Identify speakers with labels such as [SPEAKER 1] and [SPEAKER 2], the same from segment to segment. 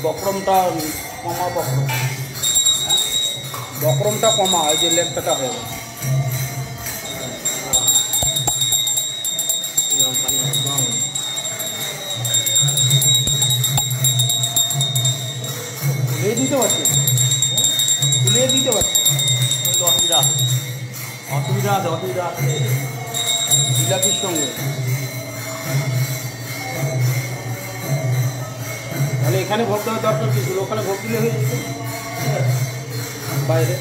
[SPEAKER 1] বক্রমটা কমা, বক্রমটা কমা, এই যে লেফটটা হয়ে গেছে। তুলে দিতে পারছি, তুলে দিতে পারছি। অসুবিধা আছে, অসুবিধা আছে, অসুবিধা আছে জিলাপির সঙ্গে। তাহলে এখানে ভোট দেওয়ার দরকার কি ছিল? ওখানে ভোট দিলে হয়ে যেত বাইরে।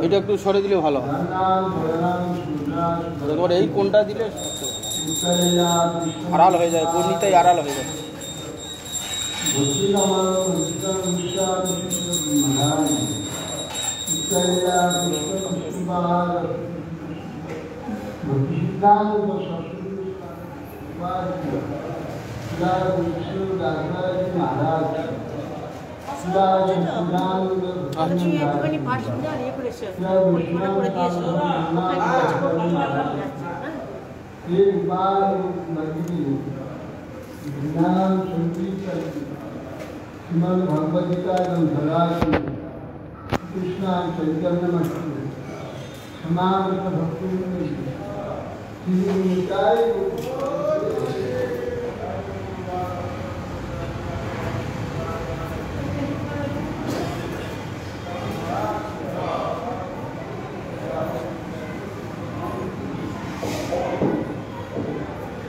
[SPEAKER 1] এটা একটু সরে দিলে ভালো হয়। তোমার এই কোনটা দিলে আড়াল হয়ে যায়, বর্ণিতাই আড়াল হয়ে যায়। भगवद्गीता कृष्ण चैतन्य समाज भक्ति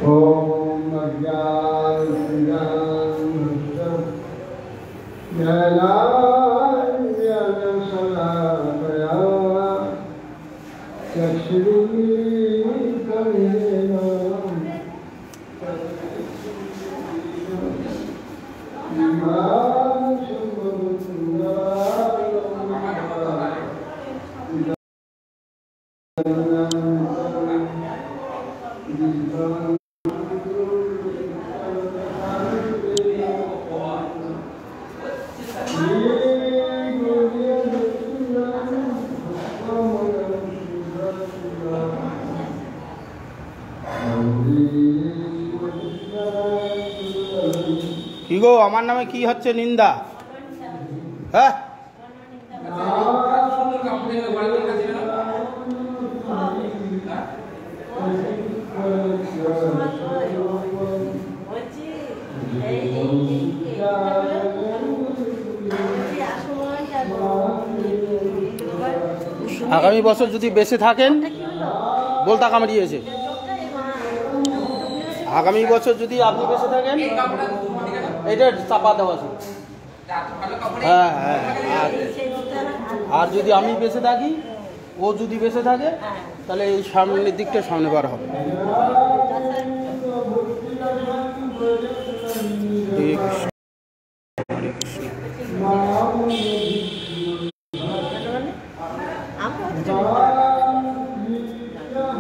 [SPEAKER 1] ओम কি গো, আমার নামে কি হচ্ছে নিন্দা? হ্যাঁ, আগামী বছর যদি বেঁচে থাকেন, বলতা কামড়িয়েছে, আগামী বছর যদি আপনি বেঁচে থাকেন এটা চাপা দেওয়া আছে। হ্যাঁ হ্যাঁ, আর যদি আমি বেঁচে থাকি, ও যদি বেঁচে থাকে, তাহলে এই সামনের দিকটা সামনে বার হবে।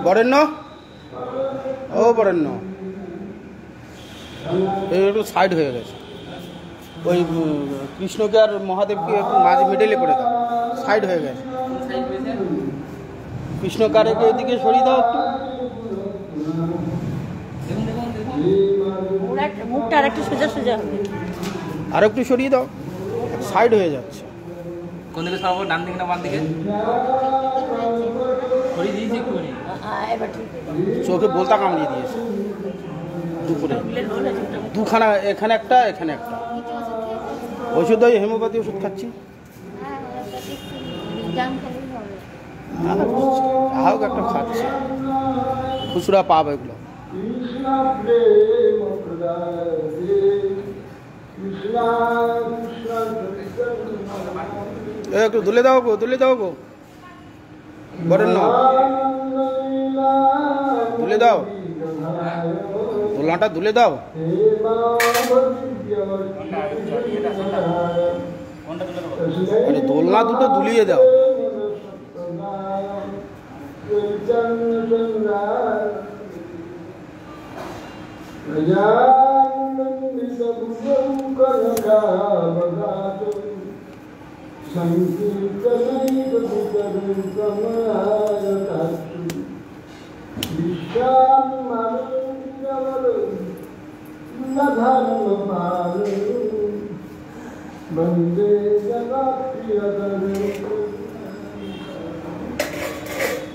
[SPEAKER 1] বরেণ্য, ও বরেণ্য, একটু সাইড হয়ে গেছে। ওই কৃষ্ণকে আর মহাদেবকে একটু মাঝে মিডলে করে দাও, সাইড হয়ে গেছে। কৃষ্ণকারেকে এদিকে সরিয়ে দাও একটু,
[SPEAKER 2] মুখটা আর একটু সোজা সোজা হবে,
[SPEAKER 1] আর একটু সরিয়ে দাও, সাইড হয়ে যাচ্ছে।
[SPEAKER 3] কোন দিকে সরাবো, ডান দিকে না বাম দিকে? সরিয়ে দিয়েছি একটু,
[SPEAKER 2] এবার ঠিক।
[SPEAKER 1] চোখে বলতা কামড়িয়ে দিয়েছে দুপুরে, দুখানা, এখানে একটা, এখানে একটা। ওষুধ, ওই হোমিওপ্যাথি ওষুধ খাচ্ছি। হোক একটা খাচ্ছি, খুচরা পাব এগুলো। একটু দুলে দাও গো, দুলে দাও গো, বরেণ্য, দুলে দাও, দোলনাটা দুলে দাও। আরে দোলনা দুটো দুলিয়ে দাও।
[SPEAKER 4] वंदे जगत्प्रियतमे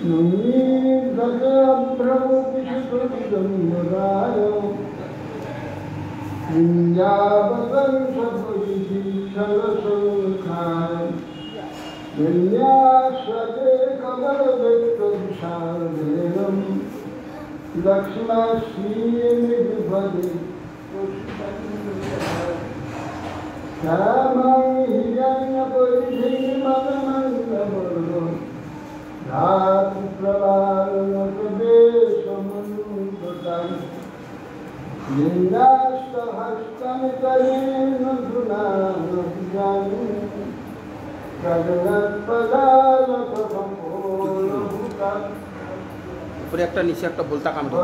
[SPEAKER 4] नमी भद्रभ्रमुदितुदिगम्बराय विन्द्यावतं सद्वैतीशरसोखाय विन्यासते कमलदत्तविशालदेवं लक्ष्मणश्रीनिधिपदे श्यामं हिरण्यपरिधिमदमण्डलं धातुप्रवालनप्रदेशमनुपतं लिङ्गास्तहस्तं करेण धुनामभिजानि प्रगलत्पदालकपोलभूतं
[SPEAKER 1] উপরে একটা নিচে একটা বলতা কাম দাও।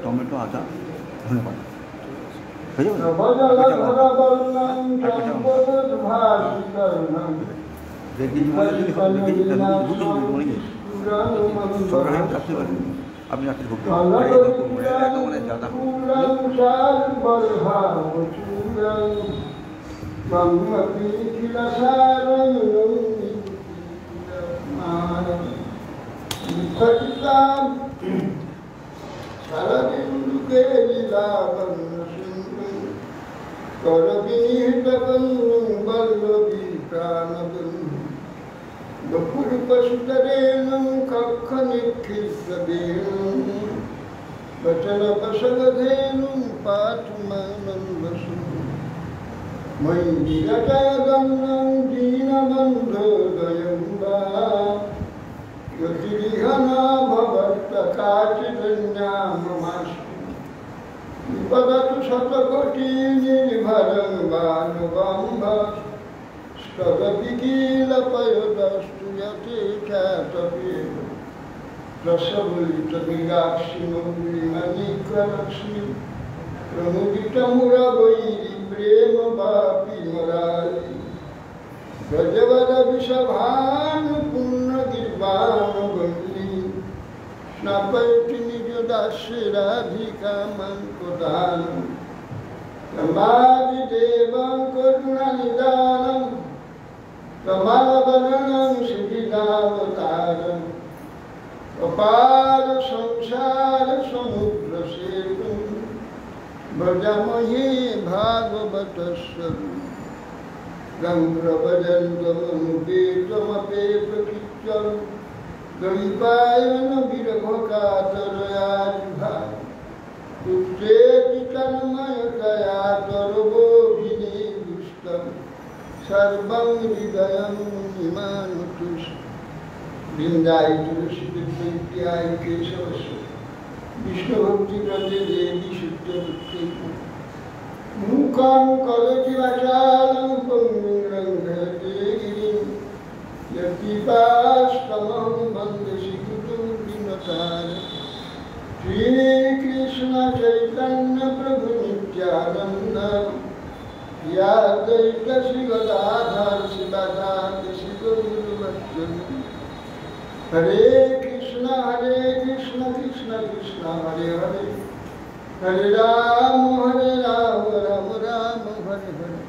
[SPEAKER 5] টমেটো আদা ধন্যবাদ। আপনি রাত্রে ভোগ
[SPEAKER 4] बपुरुपसुतरेणं कक्षनिक्षिप्तदेणं वचनपशगधेनुं पातु मानं वसु मयि विरटगन्नं दीनबन्धोदयं वा यतिरिहना भवत्तकाचिदन्या ममास्तु विपदतु शतकोटिनिर्भरं वानुबम्भ तदपि किलपयोदस्तु यते ख्यातपि रसवलितमिगाक्षिमौलिमणिकलक्ष्मी प्रमुदितमुरवैरि प्रेमवापि मरारि गजवदविषभानुपूर्णगिर्वाणवल्ली स्नापयति निजदास्ये राधिकामन्त्रदानं तमादिदेवं करुणनिदानं कमलवर्णं श्रीदावतारम् अपार संसार समुद्र सेतुं भजामहे भागवतस्वरूपं गङ्गभजन्तमनुपेतमपेतकृत्यं गणिपायन विरभकातरयाजुभाव तुष्टेति तन्मयतया सर्वोऽभिनिविष्टम् सर्वं हृदयं इमानुतुष्ट वृंदाय तुलसीदेव्याय केशवस्य विष्णुभक्तिप्रदे देवी शुद्धभक्ति मूकं करोति वाचालं पङ्गुं लङ्घयते गिरिं यत्कृपास्तमहं वन्दे श्रीगुरुं दीनतारिणं श्रीकृष्ण चैतन्य प्रभु नित्यानन्द या अद्वैत श्री गदाधर शिवासादि श्री गौरभक्तवृंद हरे कृष्ण कृष्ण कृष्ण हरे हरे हरे राम राम राम हरे हरे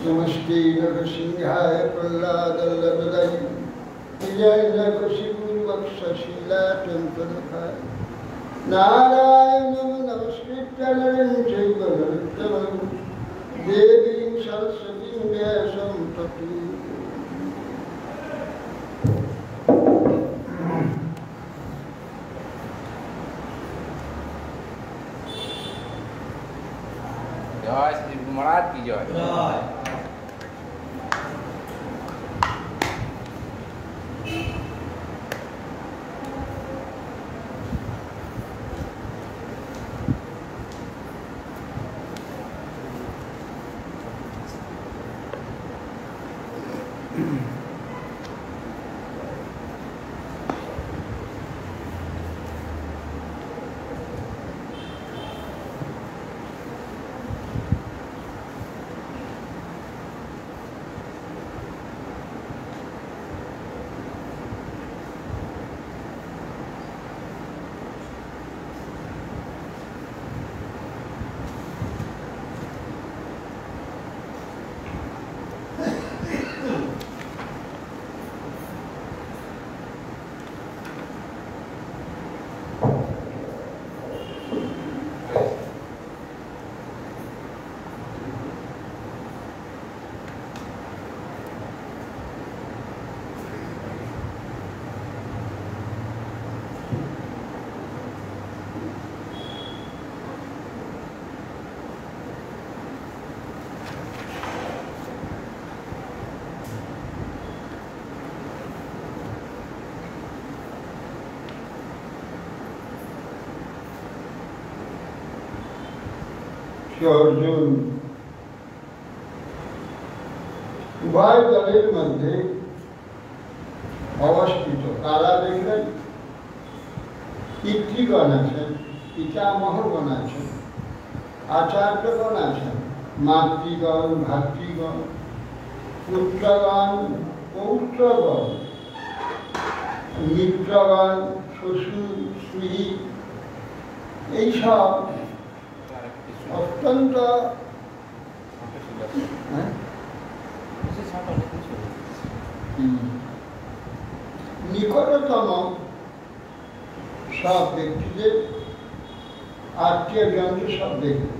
[SPEAKER 4] नमस्ते नरसिंहाय प्रह्लादवल्लभाय जय जगशिवक्षशीलाटङ्कनखाय नारायणं नमस्कृत्य नरं चैव नरोत्तमं देवीं सरस्वतीं व्यासं ततो
[SPEAKER 3] জয় শ্রী গুরু মহারাজ কি জয়।
[SPEAKER 4] অর্জুন উভয় দলের মধ্যে অবস্থিত। কারা দেখলেন? পিতৃগণ আছেন, পিতামহগণ আছেন, আচার্যগণ আছেন, মাতৃগণ, ভাতৃগণ, পুত্রগণ, পৌত্রগণ, মিত্রগণ, শ্বশুর, স্ত্রী, এইসব অত্যন্ত নিকটতম সব ব্যক্তিদের আত্মীয়জন সব ব্যক্তি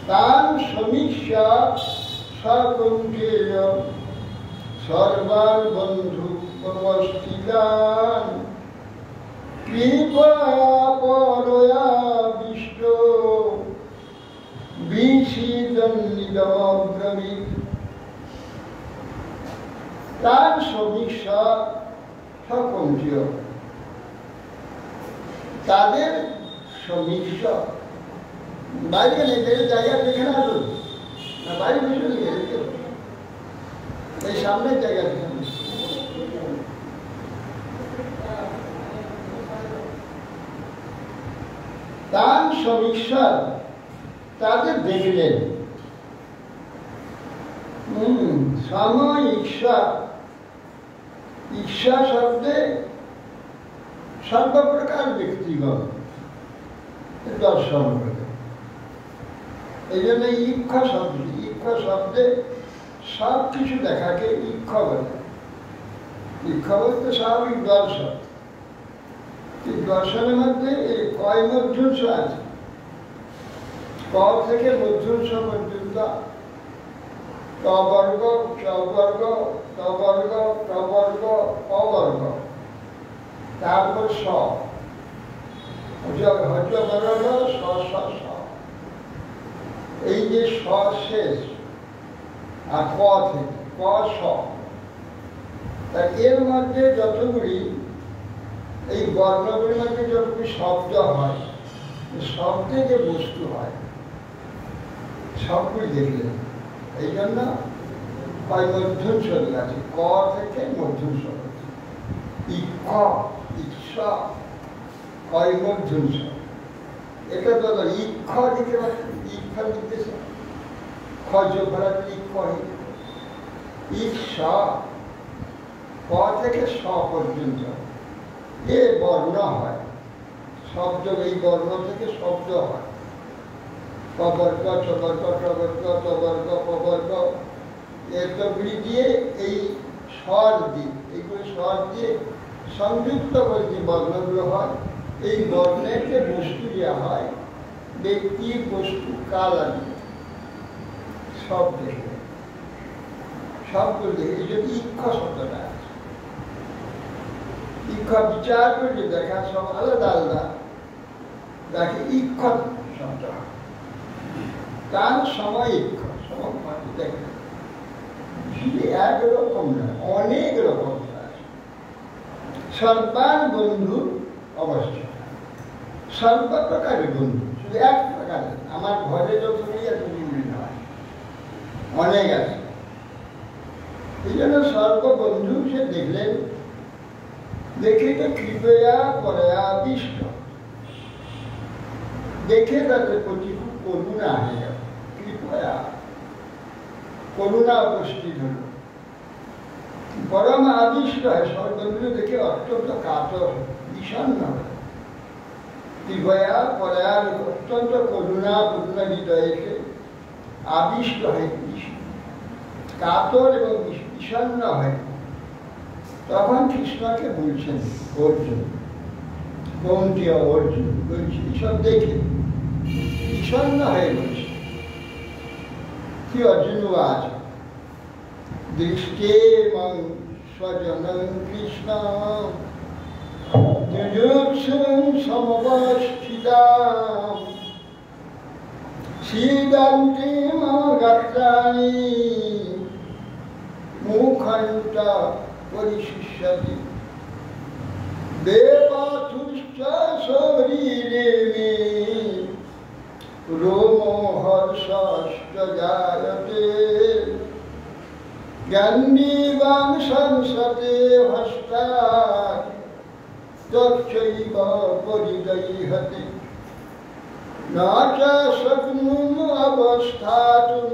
[SPEAKER 4] তান সমীক্ষা সকৌন্তেয় সর্বান বন্ধু অবস্থিতান কৃপয়া বিষ্ট বিশিদন্নিদমগ্রমিত। তার সমীক্ষা সকৌন্তীয়, তাদের সমীক্ষা বাইরে নেই, জায়গা দেখে না তো না, বাইরে বসে নিয়ে এই সামনের জায়গা দেখে না। তার সমীক্ষা তাদের দেখলেন। সম ঈর্ষা, ঈর্ষা শব্দে সর্বপ্রকার ব্যক্তিগণ দর্শন করে। এই জন্য ঈক্ষা শব্দে সব কিছু দেখাকে ঈক্ষা বলে। ঈক্ষা বলতে স্বাভাবিক দর্শন। এই দর্শনের মধ্যে এই কয় মধ্যংশ আছে, ক থেকে মধ্যংশ পর্যন্ত, ক বর্গ, চ বর্গ, ত বর্গ, ট বর্গ, অ বর্গ, তারপর স, হজ বর্গ, স স স। এই যে স শেষ আর ক থেকে ক স, তা এর মধ্যে যতগুলি এই বর্ণগুলির মধ্যে যতগুলি শব্দ হয়, শব্দে যে বস্তু হয় সবগুলি দেখলেন। এই জন্য কয় মধ্যংশ আছে, ক থেকে মধ্যংশ, ইক্ষ, ঈর্ষা, কয় মধ্যংশ। এটা তো ইক্ষ দিতে পারছেন, ইক্ষ নির্দেশ খজ ভরা ইক্ষ, ঈর্ষা ক থেকে স পর্যন্ত এ বর্ণ হয়, শব্দ এই বর্ণ থেকে শব্দ হয়। কবর্গ, চবর্গ, টবর্গ, তবর্গ, পবর্গ, এতগুলি দিয়ে এই স্বর দিয়ে, এইগুলি স্বর দিয়ে সংযুক্ত করে যে বর্ণগুলো হয়, এই বর্ণের যে বস্তু দেওয়া হয়, ব্যক্তি, বস্তু, কাল আদি সব দেখে, সবগুলো দেখে। এই জন্য ইক্ষ শব্দটা আছে। ইক্ষ বিচার করে দেখা সব আলাদা আলাদা, তাকে ইক্ষত শব্দ হয়। তার সময় ইক্ষত সময় দেখে শুধু একরকম না, অনেক রকম আছে। সর্বান বন্ধু অবশ্য সর্ব প্রকারের বন্ধু, শুধু এক প্রকারের। আমার ঘরে যতই এত বন্ধু নয়, অনেক আছে। এই জন্য সর্ববন্ধু সে দেখলেন, দেখে তো কৃপয়া পরয়াবিষ্ট, দেখে তাদের প্রতি খুব করুণা হয়ে গেল। কৃপয়া করুণা উপস্থিত হল, পরম আবিষ্ট হয়। সর্ববন্ধু দেখে অত্যন্ত কাতর বিষণ্ণ হয়। কৃপয়া পরয়ার অত্যন্ত করুণা হৃদয়ে আবিষ্ট হয়, কাতর এবং বিষণ্ণ হয়। তখন কৃষ্ণকে বলছেন অর্জুন, কৌন্তেয় অর্জুন বলছে, এসব দেখে বিষণ্ণ হয়ে বলছে কি অর্জুন আছে দৃষ্টে মং স্বজনং কৃষ্ণ যুযুৎসুং সমবস্থিতাম সীদন্তি মম গাত্রাণি মুখন্ত পরিশুষ্যতি বেপাথুশ্চ শরীরে মে রোমো হর্ষশ্চ জায়তে গণ্ডীবাং সংসতে হস্তাৎ তচ্চৈব পরিদৈহতে না চ শক্নুম অবস্থাতুম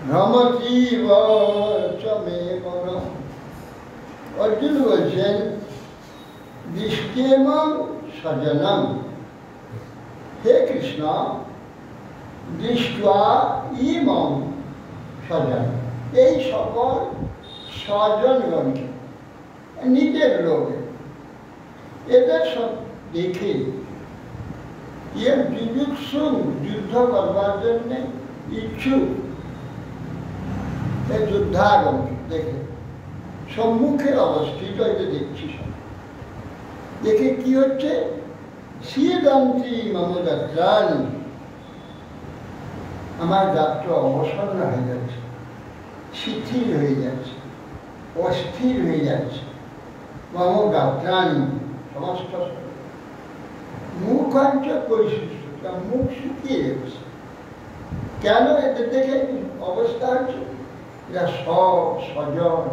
[SPEAKER 4] ভ্রমতীব চ মে মনঃ। অর্জুন বলছেন দৃষ্টেমং স্বজনম, হে কৃষ্ণ দৃष्ट्वा ইমং স্বজন, এই সকল স্বজনগণকে, নিজের লোক, এদের সব দেখে এর যুযুৎসু যুদ্ধ করবার জন্য ইচ্ছুক যোদ্ধাগণকে দেখে সম্মুখে অবস্থিত হইতে দেখছি। দেখে কি হচ্ছে, সিদন্তি মম যাত্রাণি, আমার যাত্রা অবসন্ন হয়ে যাচ্ছে, শিথিল হয়ে যাচ্ছে, অস্থির হয়ে যাচ্ছে। মম যাত্রাণি সমস্ত মুখাঞ্চ পরিশুষ্য, মুখ শুকিয়ে যাচ্ছে। কেন? এদের দেখে অবস্থা হচ্ছে এরা সব স্বজন,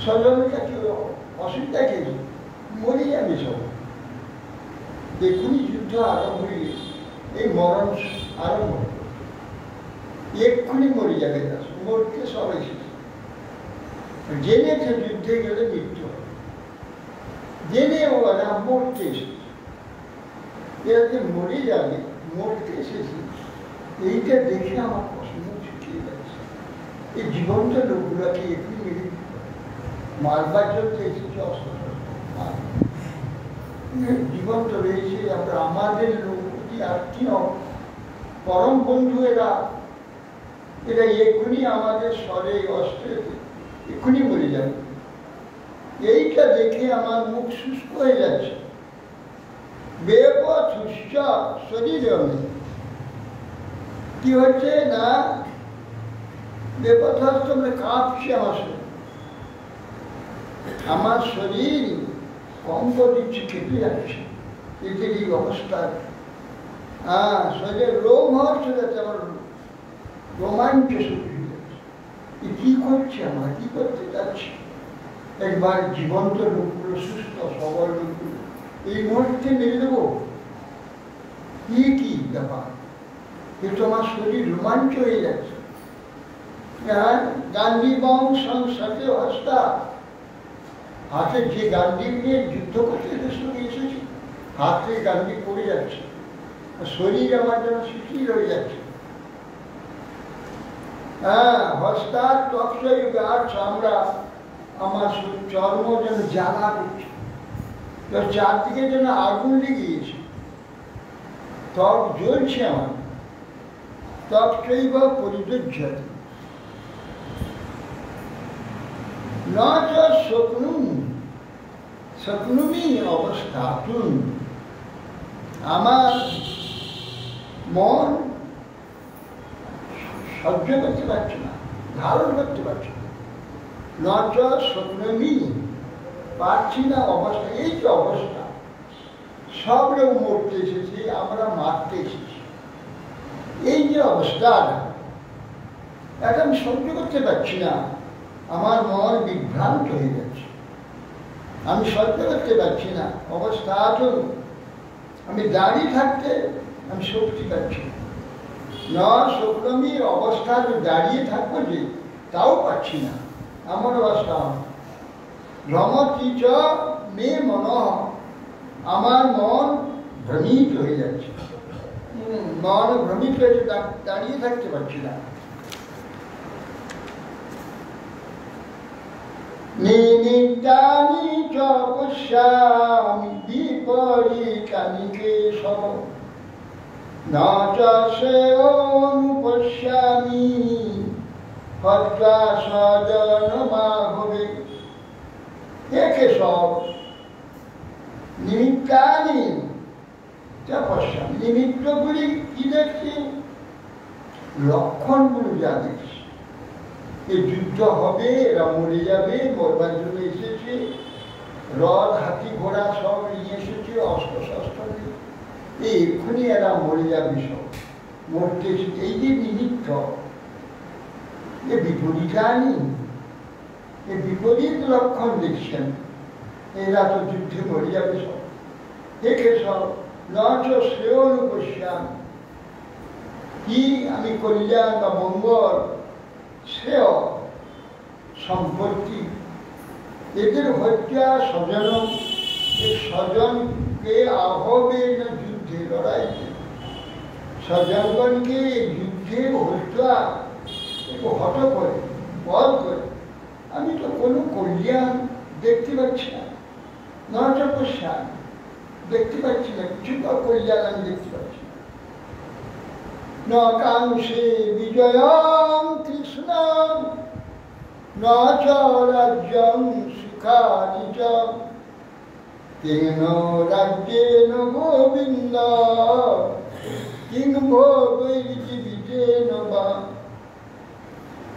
[SPEAKER 4] স্বজনের কাছে অসুবিধা খেয়েছে, মরে যাবে সব। দেখুনি যুদ্ধ আরম্ভ হয়ে গেছে, এই মরণ আরম্ভ এক্ষুনি মরে যাবে, মরতে সব এসেছে। জেনেছে যুদ্ধে গেলে মৃত্যু হবে, জেনে ওরা মরতে এসেছে, এরা যে মরে যাবে, মরতে এসেছে, এইটা দেখে আমার পছন্দ শুকিয়ে যাচ্ছে। এই জীবন্ত লোকগুলোকে এক্ষুনি মেরে দিতে পারে, মারবার জন্য এসেছে অস্ত্র, জীবন্ত রয়েছে। আমরা আমাদের লোক আর কি পরম বন্ধু এরা, এরা এক্ষুনি আমাদের স্বরে অস্ত্রে এক্ষুনি মরে যাবে। এইটা দেখে আমার মুখ শুষ্ক হয়ে যাচ্ছে। বেপথুশ্চ শরীরে কি হচ্ছে না, বেপথস্থ কাঁপছে আমার শরীর, আমার শরীর কম্প দিচ্ছে, কেঁপে যাচ্ছে। এদের এই অবস্থা, হ্যাঁ, শরীরে রোম হচ্ছে যাচ্ছে, আমার রোমাঞ্চ শুরু হয়ে যাচ্ছে। কি করছে, আমার কি করতে যাচ্ছে? একবার জীবন্ত লোকগুলো, সুস্থ সবল লোকগুলো এই মুহূর্তে মেরে দেবো, কি ব্যাপার? কিন্তু আমার শরীর রোমাঞ্চ হয়ে যাচ্ছে। গান্ধী বাম সংসদে হস্তা, হাতে যে গান্ধী নিয়ে যুদ্ধ করতে এদের সঙ্গে এসেছি, হাতে গান্ধী পড়ে যাচ্ছে, শরীর আমার যেন শিথিল হয়ে যাচ্ছে। হ্যাঁ, হস্তার তৎসই আর চামড়া, আমার চর্ম যেন জ্বালা করছে, চারদিকে যেন আগুন লেগেছে, ত্বক জ্বলছে আমার। তৎসৈব পরিদুহ্যতে ন চ শক্নুম স্বপ্নমী অবস্থাতুন আমার মন সহ্য করতে পারছে না, ধারণ করতে পারছে না। নচ স্বপ্নমী পারছি না অবস্থা, এই যে অবস্থা, সব লোক মরতে এসেছি, আমরা মারতে এসেছি, এই যে অবস্থা এটা আমি সহ্য করতে পারছি না। আমার মন বিভ্রান্ত হয়ে যাচ্ছে, আমি সহ্য করতে পারছি না অবস্থা। আমি দাঁড়িয়ে থাকতে আমি শক্তি পাচ্ছি না, স্বপ্নমী অবস্থা দাঁড়িয়ে থাকবো যে তাও পাচ্ছি না। আমার অবস্থা ভ্রমতি চ মে মন, আমার মন ভ্রমিত হয়ে যাচ্ছে, মন ভ্রমিত হয়েছে, দাঁড়িয়ে থাকতে পারছি না। নিমিত্তানি চ পশ্যামি বিপরীতানি কেশব, না চ শ্রেয়োনুপশ্যামি হত্যা স্বজনমাভবে। হে কেশব, নিমিত্তানি চ পশ্যামি, নিমিত্তগুলি কি দেখছি? লক্ষণগুলো যা দেখছি, এই যুদ্ধ হবে, এরা মরে যাবে, মরবার জন্য এসেছে, রথ হাতি ঘোড়া সব নিয়ে এসেছে, অস্ত্র শস্ত্র নিয়ে, এক্ষুনি এরা মরে যাবে, সব মরতে এসেছে, এই যে নিমিত্ত, এ বিপরীতানি, এ বিপরীত লক্ষণ দেখছেন, এরা তো যুদ্ধে মরে যাবে সব। দেখে সব নচ শ্রেয় অনুপশ্যাম, কি আমি কল্যাণ বা মঙ্গল শ্রেয় সম্পত্তি এদের হত্যা স্বজন, এই স্বজনকে আহবে না যুদ্ধে, লড়াইতে স্বজনগণকে যুদ্ধে হত্যা হত করে, বধ করে, আমি তো কোনো কল্যাণ দেখতে পাচ্ছি না, নচপস্যাম দেখতে পাচ্ছি না, কিছু কল্যাণ আমি দেখতে পাচ্ছি না। ন কাংসে বিজয়ং কৃষ্ণং, ন চ রাজ্যং সুখানি চ, কেন রাজ্যেন গোবিন্দ কিং ভোগৈর্জীবিতেন বা।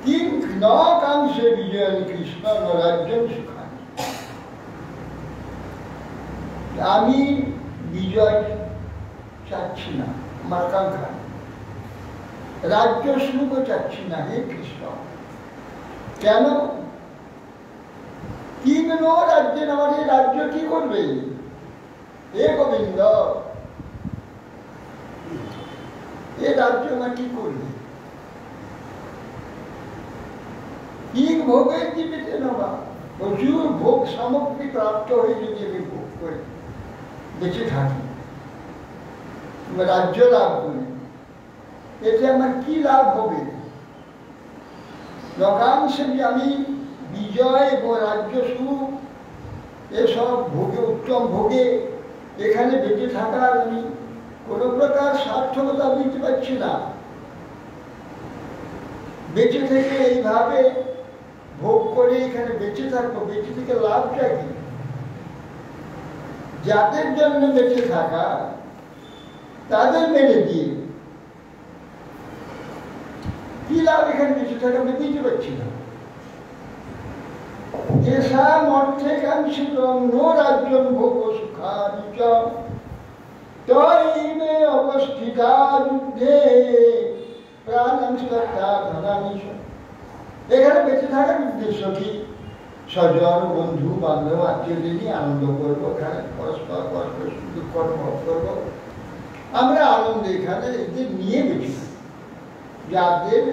[SPEAKER 4] কিং ন কাংসে বিজয়ং কৃষ্ণ ন রাজ্যং সুখানি, আমি বিজয় চাচ্ছি না, আমার কাঙ্ক্ষা, রাজ্য সুখও চাচ্ছি না। হে কৃষ্ণ, কেন? কিং নো রাজ্যে, আমার এই রাজ্য কি করবে? হে গোবিন্দ, এ রাজ্য আমার কি করবে? কিং ভোগের জীবিতে নেওয়া, প্রচুর ভোগ সামগ্রী প্রাপ্ত হয়ে যদি আমি ভোগ করি, বেঁচে থাকি, রাজ্য লাভ করি, এতে আমার কি লাভ হবে? লকাংশে আমি বিজয় এবং রাজ্য সুখ এসব ভোগে, উত্তম ভোগে এখানে বেঁচে থাকার আমি কোনো প্রকার সার্থকতা দিতে পারছি না। বেঁচে থেকে এইভাবে ভোগ করে এখানে বেঁচে থাকবো, বেঁচে থেকে লাভটা কি? যাদের জন্য বেঁচে থাকা তাদের মেরে দিয়ে কি লাভ এখানে বেঁচে থাকা? আমি বুঝতে পারছি না। যেসব অর্থে কাঙ্ক্ষিত নো রাজ্যং ভোগ সুখানি চ, তৈবে অবস্থিতা যুদ্ধে প্রাণং ত্যক্তা ধনানি চ। এখানে বেঁচে থাকার উদ্দেশ্য কি? স্বজন বন্ধু বান্ধব আত্মীয়দের নিয়ে আনন্দ করবো, এখানে পরস্পর পরস্পর সুখ কর্ম করবো, আমরা আনন্দ এখানে এদের নিয়ে বেঁচে থাকি। যাদের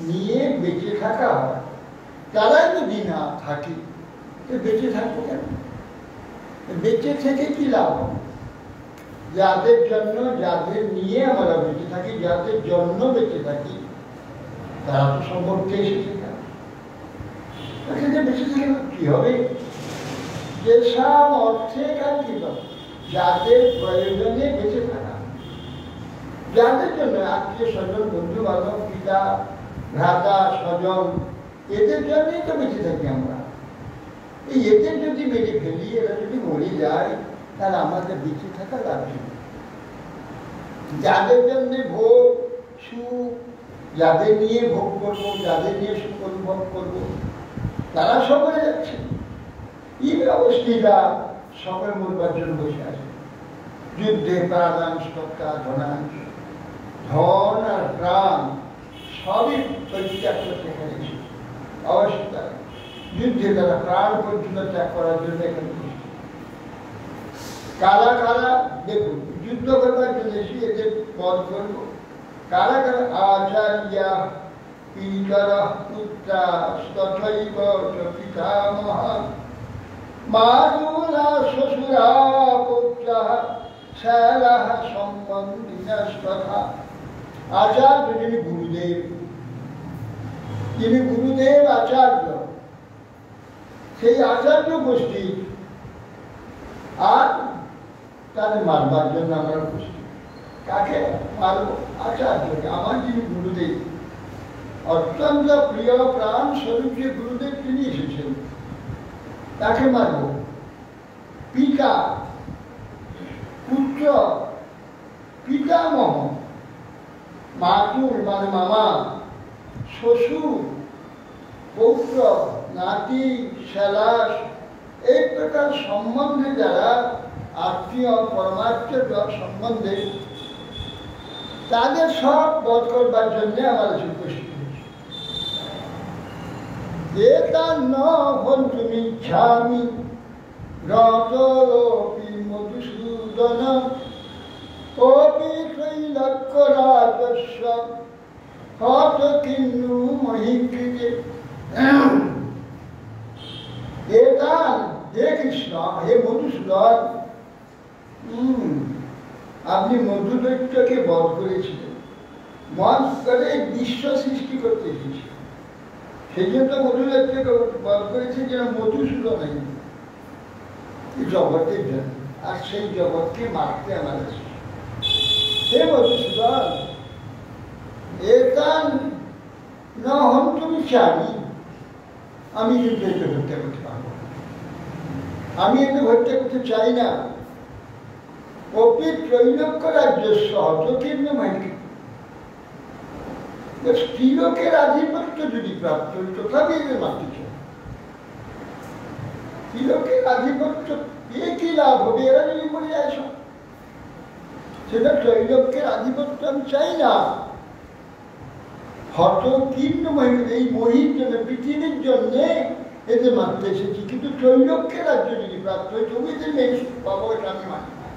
[SPEAKER 4] নিয়ে বেঁচে থাকা হয় তারাই যদি না থাকি, বেঁচে থাকবো কেন? বেঁচে থেকে কি লাভ? যাদের জন্য, যাদের নিয়ে আমরা বেঁচে থাকি, যাদের জন্য বেঁচে থাকি, তারা তো সম্পর্কে এসেছে, বেঁচে থেকে কি হবে? যেসব অর্থে কাঙ্ক্ষিত, যাদের প্রয়োজনে বেঁচে থাকা, যাদের জন্য আত্মীয় স্বজন বন্ধু বান্ধব পিতা ভ্রাতা স্বজন, এদের জন্যই তো বেঁচে থাকি আমরা। এই এদের যদি মেরে ফেলি, এরা যদি মরে যায়, তাহলে আমাদের বেঁচে থাকা লাভ নেই। যাদের জন্য ভোগ সুখ, যাদের নিয়ে ভোগ করবো, যাদের নিয়ে সুখ অনুভব করবো, তারা সকলে যাচ্ছে। এই অবস্থিরা সকল মরবার জন্য বসে আছে। যুদ্ধে প্রাণাংশ তথা ধনাংশ, ধন আর প্রাণ সবই পরিত্যাগ করতে পেরেছে অবস্থা। যুদ্ধে তারা প্রাণ পর্যন্ত ত্যাগ করার জন্য এখানে কারা কারা দেখুন, যুদ্ধ করবার জন্য এসে এদের পদ করবো। কারা কারা আচার্যা পিতরা পুত্রা তথৈব পিতামহ মাতুলা শ্বশুরা পুত্রা শ্যালা সম্বন্ধিনস্তথা। আচার্য যিনি গুরুদেব, যিনি গুরুদেব আচার্য, সেই আচার্য গোষ্ঠী আর তাদের মারবার জন্য আমরা উপস্থিত। কাকে মারব? আচার্যকে, আমার যিনি গুরুদেব, অত্যন্ত প্রিয় প্রাণ স্বরূপ যে গুরুদেব তিনি এসেছেন, তাকে মারব। পিতা, পুত্র, পিতামহ, মাতুল মানে মামা, শ্বশুর, পৌত্র, নাতি, শ্যালাস, এই প্রকার সম্বন্ধে যারা আত্মীয় পরমাত্মীয় সম্বন্ধে, তাদের সব বধ করবার জন্য আমাদের উপস্থিত হয়েছে। তুমি ইচ্ছামি রতরপি মধুসূদন অপি ত্রৈলোক্যরাজস্ব হত কিন্নু মহিকৃতে। হে কৃষ্ণ, হে মধুসূদন, আপনি মধুদৈত্যকে বধ করেছিলেন, মন করে বিশ্ব সৃষ্টি করতে এসেছিলেন। সেই জন্য মধুদৈত্যকে বধ করেছে যেন মধুসূদন এই জগতের জন্য, আর সেই জগৎকে মারতে আমাদের। হে মধুসূদন, এতান না হন তুমি চাবি, আমি কিন্তু একে হত্যা করতে পারবো না, আমি একে হত্যা করতে চাই না। অপি ত্রৈলোক্য রাজ্য সহযোগীর্ণ মাইকে, স্ত্রীলোকের আধিপত্য যদি প্রাপ্ত হই, তথাপি এদের মারতে চাই। স্ত্রীলোকের আধিপত্য পেয়ে কি লাভ হবে? এরা যদি মরে যায় সব, সেটা ত্রৈলোক্যের আধিপত্য আমি চাই না। হত কীর্ণ মহিম, এই মহির জন্য, পৃথিবীর জন্যে এদের মারতে এসেছি, কিন্তু ত্রৈলোক্যের রাজ্য যদি প্রাপ্ত হয়, তবু এদের মেরে সুখ পাবো, এটা আমি মানি না।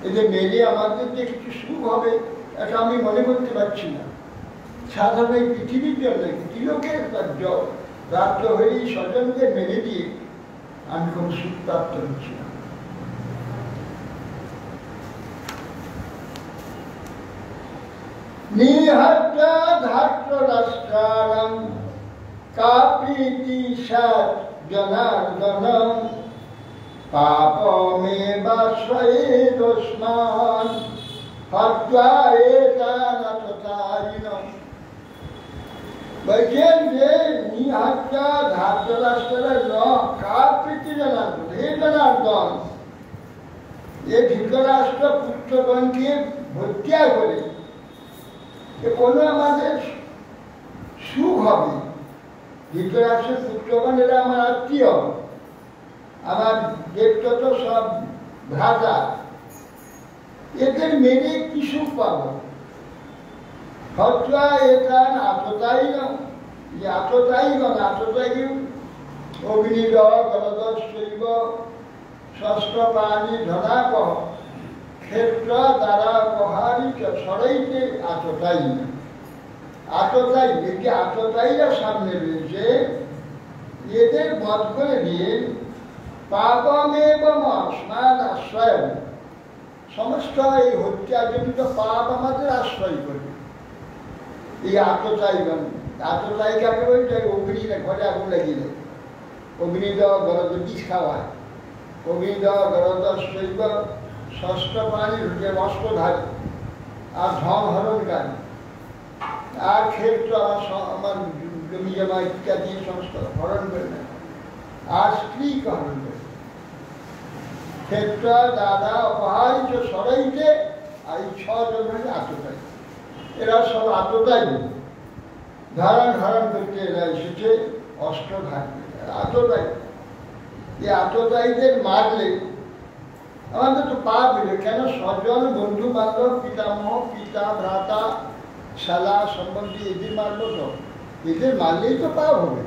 [SPEAKER 4] এদের মেরে আমাদের যে কিছু সুখ হবে, এটা আমি মনে করতে পারছি না। সাধারণ এই পৃথিবীর জন্য ত্রিলোকের রাজ্য রাজ্য হয়ে এই স্বজনদের মেরে দিয়ে আমি কোনো সুখ প্রাপ্ত হচ্ছি না। নিহত্যা ধাত্র রাষ্ট্রাণাং কাপ্রীতি সাত জনার্দনং পাপমেবাশ্রয়েদস্মান হত্যা এতানাততারিণং। বলছেন যে নিহত্যা ধাত্র রাষ্ট্রের কাপ্রীতি জনার্দন, হে জনার্দন, এ ধৃতরাষ্ট্র পুত্রগণকে হত্যা করে কোনো আমাদের সুখ হবে? ধৃতরাষ্ট্রের পুত্রগণ এরা আমার আত্মীয়, আমার দেখতো তো সব ভ্রাতা, এদের মেরে কি সুখ পাবো? হত্যা এটা আততাই না, যে আততাই গণ, আততাই অগ্নিদ গলদৈব ষষ্ঠ প্রাণী ধনাপহ ক্ষেত্র দ্বারা প্রহারিত সরাইতে আততাই না। আততাই, এই যে আততাইরা সামনে রয়েছে, এদের বধ করে দিয়ে পাপমেব স্নান আশ্রয়, সমস্ত এই হত্যাজনিত পাপ আমাদের আশ্রয় করবে। এই আততাইগণ, আততাই কাকে বলছে? অগ্নি ঘরে আগুন লাগিয়ে দেয়, অগ্নিদ গরদ বিষ খাওয়ায়, অগ্নিদ গরদ শৈব ষষ্ঠ প্রাণীর যে অস্ত্রধারী আর ধন হরণকারী, আর ক্ষেত্র আমার জমি জমা ইত্যাদি সমস্ত হরণ করে নেয়। আর স্ত্রী কারণে ক্ষেত্র দাদা অপহারিত সরাইতে আর এই 6 জন হলে আততায়ী। এরা সব আততায়ী, ধারণ করতে এরা এসেছে অস্ত্রঘাত। আততায়ী, এই আততায়ীদের মারলে আমাদের তো পাপ হইল। কেন? স্বজন, বন্ধু বান্ধব, পিতামহ, পিতা, ভ্রাতা, শালা, সম্বন্ধী এদের মারবো তো? এদের মারলেই তো পাপ হবে।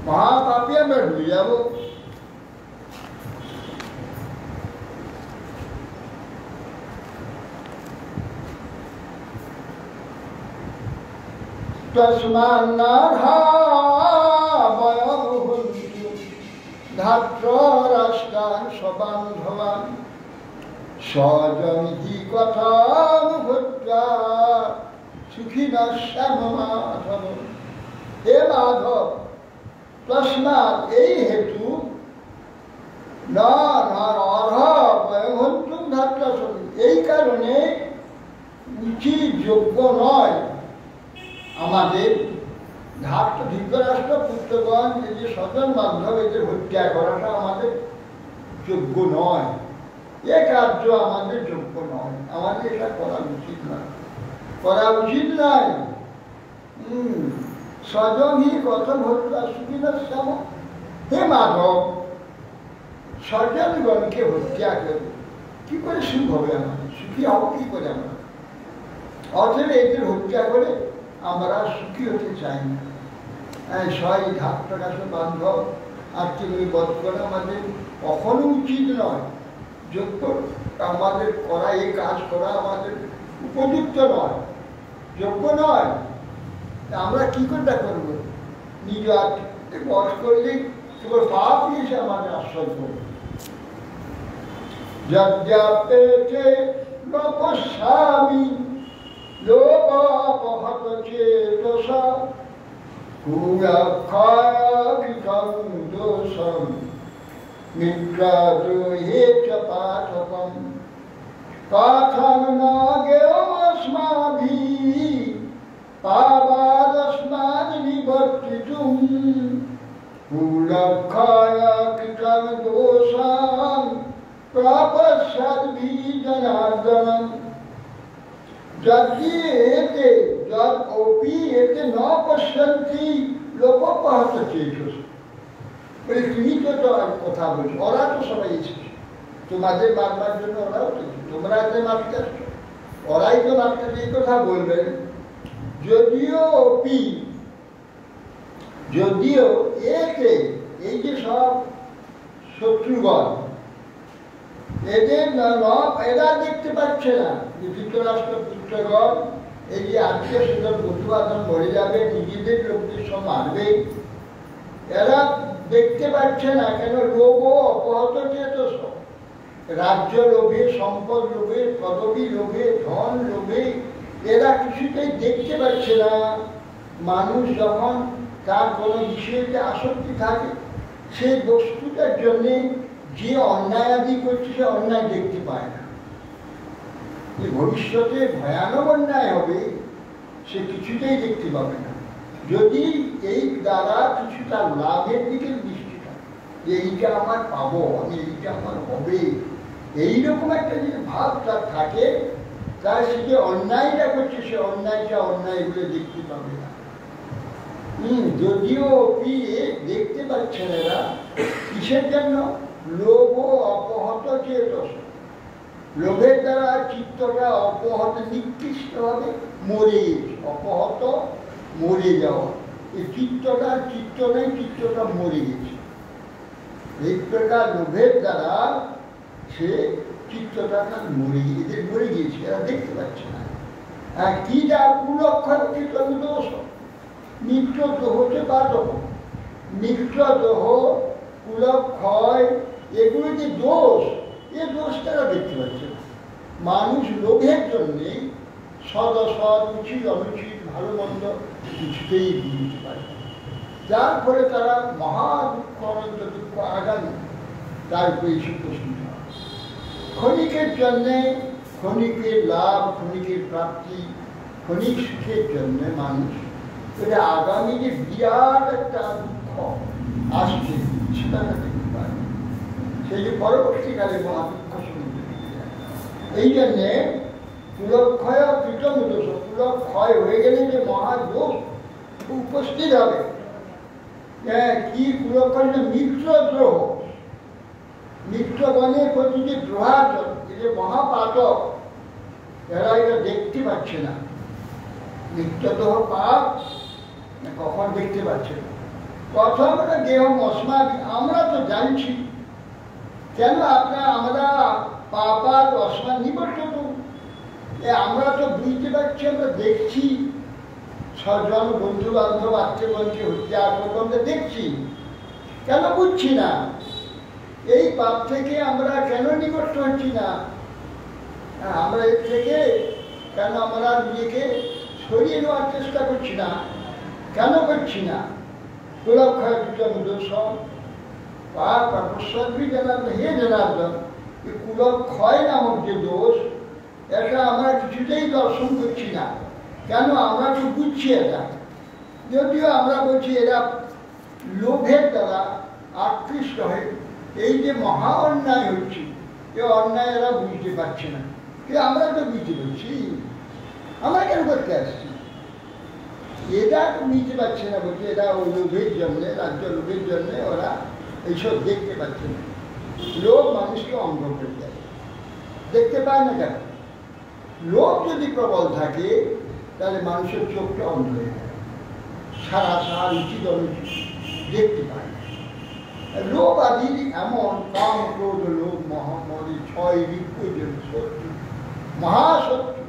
[SPEAKER 4] মহাপাপী আমরা হয়ে যাব। ধাত্র রাষ্ট্রান সবান্ধবান স্বজন হি কথাম ভূত্বা সুখিনা শ্যামমাধব। হে মাধব, তস্মাৎ এই হেতু এই কারণে উচিত যোগ্য নয় আমাদের ধৃতরাষ্ট্র পুত্রগণ এই যে স্বজন বান্ধব এদের হত্যা করাটা আমাদের যোগ্য নয়। এ কার্য আমাদের যোগ্য নয়, আমাদের এটা করা উচিত নয়, করা উচিত নয়। স্বজনই কথা ভোটটা সুখী না শ্যাম। হে মাধব, স্বজনগণকে হত্যা করে কি করে সুখ হবে? আমাদের সুখী হব কি করে আমরা? অথবা এদের হত্যা করে আমরা সুখী হতে চাই না। সবাই ধাত্রকাশ বান্ধব আত্মীয় বধ করা আমাদের কখনো উচিত নয়, যোগ্য আমাদের করা, এই কাজ করা আমাদের উপযুক্ত নয়, যোগ্য নয়। আমরা কি করে করবো? নিজ আত্মীয়কে বধ করলে কেবল পাপ এসে আমাদের আশ্রয় করবে। যজ্ঞাপেতে নপস্যামি লোভ অপহত চেতসা কুলক্ষয়কৃতং দোষং মিত্রাদ্রোহে চ পাঠকং পাঠং ন জ্ঞেয়মস্মাভিঃ পাবাদস্মাদ নিবর্তিতুম কুলক্ষয়কৃতং দোষং প্রপশ্যদ্ভিঃ জনার্দনং। যদি এতে যদপি এতে ন পশ্যন্তি লোকোপহত চেতস। তুমি তো কথা বলছো, ওরা তো সবাই এসেছে তোমাদের মারবার জন্য, ওরাও তো তোমরা যে মারতে আসছো, ওরাই তো মারতে এই কথা বলবেন। যদিও এতে এই যে সব শত্রুগণ এদের এরা দেখতে পাচ্ছে না যে ধৃতরাষ্ট্র পুত্রগণ এই যে আত্মীয় স্বজন বন্ধু বান্ধব মরে যাবে, নিজেদের লোকদের সব মারবে, এরা দেখতে পাচ্ছে না। কেন? লোভ অপহত চেতস, রাজ্য লোভে, সম্পদ লোভে, পদবী লোভে, ধন লোভে এরা কিছুতেই দেখতে পাচ্ছে না। মানুষ যখন তার কোনো বিষয়তে আসক্তি থাকে, সেই বস্তুটার জন্যে যে অন্যায় আদি করছে সে অন্যায় দেখতে পায় না। ভবিষ্যতে ভয়ানক অন্যায় হবে, সে কিছুতেই দেখতে পাবে না। যদি এই দ্বারা কিছুটা লাভের দিকে দৃষ্টি থাকে, যে এইটা আমার পাবো, আমি এইটা আমার হবে, এইরকম একটা যদি ভাব তার থাকে, তার সে যে অন্যায়টা করছে সে অন্যায়টা অন্যায় বলে দেখতে পাবে না। যদিও দেখতে পাচ্ছেন এরা কিসের জন্য? লোভ অপহত চেতস, লোভের দ্বারা চিত্তটা অপহত নিকৃষ্টভাবে মরে গেছে। অপহত মরে যাওয়া, এই চিত্ত নেই, চিত্তটা মরে গেছে। এই প্রকার লোভের দ্বারা সে চিত্তটা মরে গিয়ে এদের মরে গিয়েছে, এরা দেখতে পাচ্ছে না। আর কি যা কুলক্ষয় কৃতং দোষ, নিত্য দোহতে বাধক, নিত্য দোহ, কুলক্ষয় এগুলো যে দোষ, এ দোষ তারা দেখতে পাচ্ছে না। মানুষ লোভের জন্যে সদ অসৎ, উচিত অনুচিত, ভালো মন্দ কিছুতেই বুঝতে পারে, যার ফলে তারা মহা দুঃখ, অনন্ত দুঃখ আগামী তার উপরে এসে প্রশ্ন। ক্ষণিকের জন্যে, ক্ষণিকের লাভ, ক্ষণিকের প্রাপ্তি, ক্ষণিক সুখের জন্যে মানুষ এটা আগামী যে বিরাট একটা দুঃখ আসছে, তারা দেখতে পায়। সেই যে পরবর্তীকালে মহাদুঃখ সমুদ্রে এই জন্যে কুলক্ষয় কৃতম দোষ, কুলক্ষয় হয়ে গেলে যে মহাদোষ উপস্থিত হবে। কি কুলক্ষয়? মিত্র দ্রোহ, মিত্রগণের প্রতি যে দ্রোহাচরণ, এই যে মহাপাতক, এরা এটা দেখতে পাচ্ছে না। মিত্রদ্রোহ পাপ কখন দেখতে পাচ্ছে না? প্রথম দেহ মস্মাদি, আমরা তো জানছি কেন আমরা পাপার অস্মান নিবর্তন, আমরা তো বুঝতে পারছি, আমরা দেখছি স্বজন বন্ধু বান্ধব আত্মীয়গণকে হত্যা আমরা দেখছি, কেন বুঝছি না? এই পাপ থেকে আমরা কেন নিবর্ত হচ্ছি না? আমরা এর থেকে কেন আমরা নিজেকে সরিয়ে নেওয়ার চেষ্টা করছি না? কেন করছি না? কুলক্ষয় কৃতম দোষ পাপ প্রসাদী জনার্দন, হে জনার্দন, এই কুলক্ষয় নামক যে দোষ, এটা আমরা কিছুতেই দর্শন করছি না। কেন? আমরা তো বুঝছি এটা, যদিও আমরা বলছি এরা লোভের দ্বারা আকৃষ্ট হয়ে এই যে মহা অন্যায় হচ্ছে, এ অন্যায় এরা বুঝতে পারছে না। কিন্তু আমরা তো বুঝতে পারছি, আমরা কেন করতে আসছি? এরা বুঝতে পারছে না, বলছে এরা ওই লোভের জন্যে, রাজ্য লোভের জন্যে ওরা এইসব দেখতে পাচ্ছে না। লোভ মানুষকে অন্ধ করে দেয়, দেখতে পায় না কেন? লোভ যদি প্রবল থাকে তাহলে মানুষের চোখটা অন্ধ হয়ে যায়, সারা উচিত অনুচিত দেখতে পায় না। লোভ আদি এমন কাম ক্রোধ লোভ মহামরি ছয় ঋগ্য শত্রু, মহাশত্রু,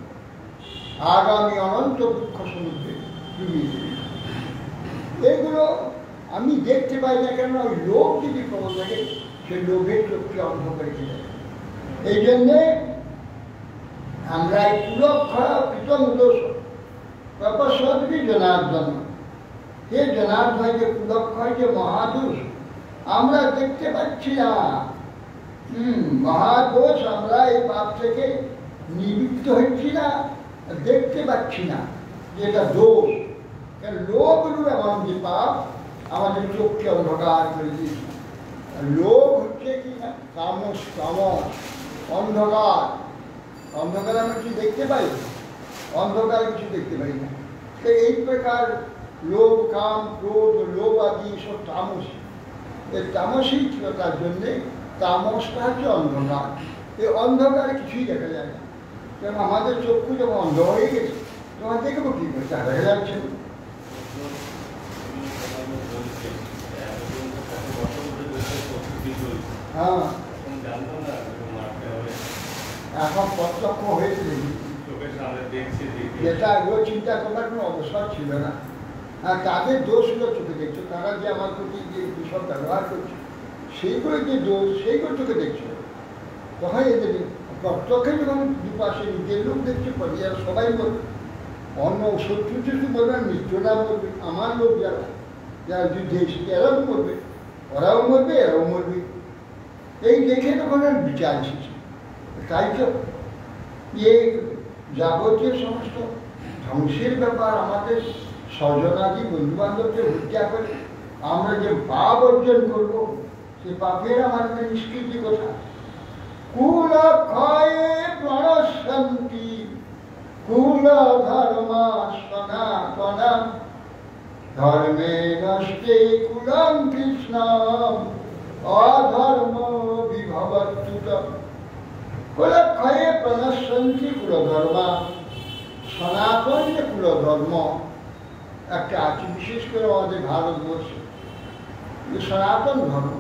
[SPEAKER 4] আগামী অনন্ত দুঃখ সমুদ্রে ডুবিয়ে দেবে। এগুলো আমি দেখতে পাই না কেন? ওই লোভ যদি প্রবল থাকে, সেই লোভের চোখকে অন্ধ করে দেয়। এই জন্যে আমরা এই কুলক্ষয় কৃতম দোষ তপস্বী জনার্দন, হে জনার্দন, যে কুলক্ষয় যে মহাদোষ আমরা দেখতে পাচ্ছি না। মহাদোষ, আমরা এই পাপ থেকে নিবৃত্ত হচ্ছি না, দেখতে পাচ্ছি না যে এটা দোষ। লোভ এমন যে পাপ আমাদের চোখকে অন্ধকার করে দিয়েছে। লোভ হচ্ছে কি না? তামস, তামস, অন্ধকার। অন্ধকার আমরা কিছু দেখতে পাই? অন্ধকার কিছু দেখতে পাই না। এই প্রকার লোভ, কাম, ক্রোধ, লোভ আদি সব তামস। এই তামসই ছিল, তার জন্যে তামসটা হচ্ছে অন্ধকার। এই অন্ধকারে কিছুই দেখা যায় না। কারণ আমাদের চক্ষু যখন অন্ধ হয়ে গেছে, তোমার দেখবো কি করছে? দেখা যাচ্ছে না। হ্যাঁ, এখন প্রত্যক্ষ হয়েছে, যেটা এগুলো চিন্তা করবার কোনো অবসর ছিল না। আর তাদের দোষগুলো চোখে দেখছো, তারা যে আমার প্রতি যে বিষয় ব্যবহার করছে, সেইগুলো যে দোষ, সেইগুলো চোখে দেখছো। তখন এদের প্রত্যক্ষে যখন দুপাশে নিজের লোক দেখছে, পরিবার সবাই বলবে, অন্য শত্রু শত্রু বলবে, মিত্ররা বলবে, আমার লোক যারা যারা যুদ্ধে এসেছে এরাও মরবে, ওরাও মরবে, এরাও মরবে। এই দেখে তখন বিচার এসেছে। তাই তো এই যাবতীয় সমস্ত ধ্বংসের ব্যাপার, আমাদের স্বজনাদি বন্ধু বান্ধবকে হত্যা করে আমরা যে পাপ অর্জন করবো, সে পাপের আমাদের নিষ্কৃতি কথা। কুলক্ষয়ে প্রণশন্তি কুল ধর্মা সনাতনা, ধর্মে নষ্টে কুলম কৃষ্ণম অধর্ম বিভবচ্যুত। কুলক্ষয়ে প্রণশন্তি কুলধর্মা, সনাতন যে কুলধর্ম একটা আছে, বিশেষ করে আমাদের ভারতবর্ষে যে সনাতন ধর্ম,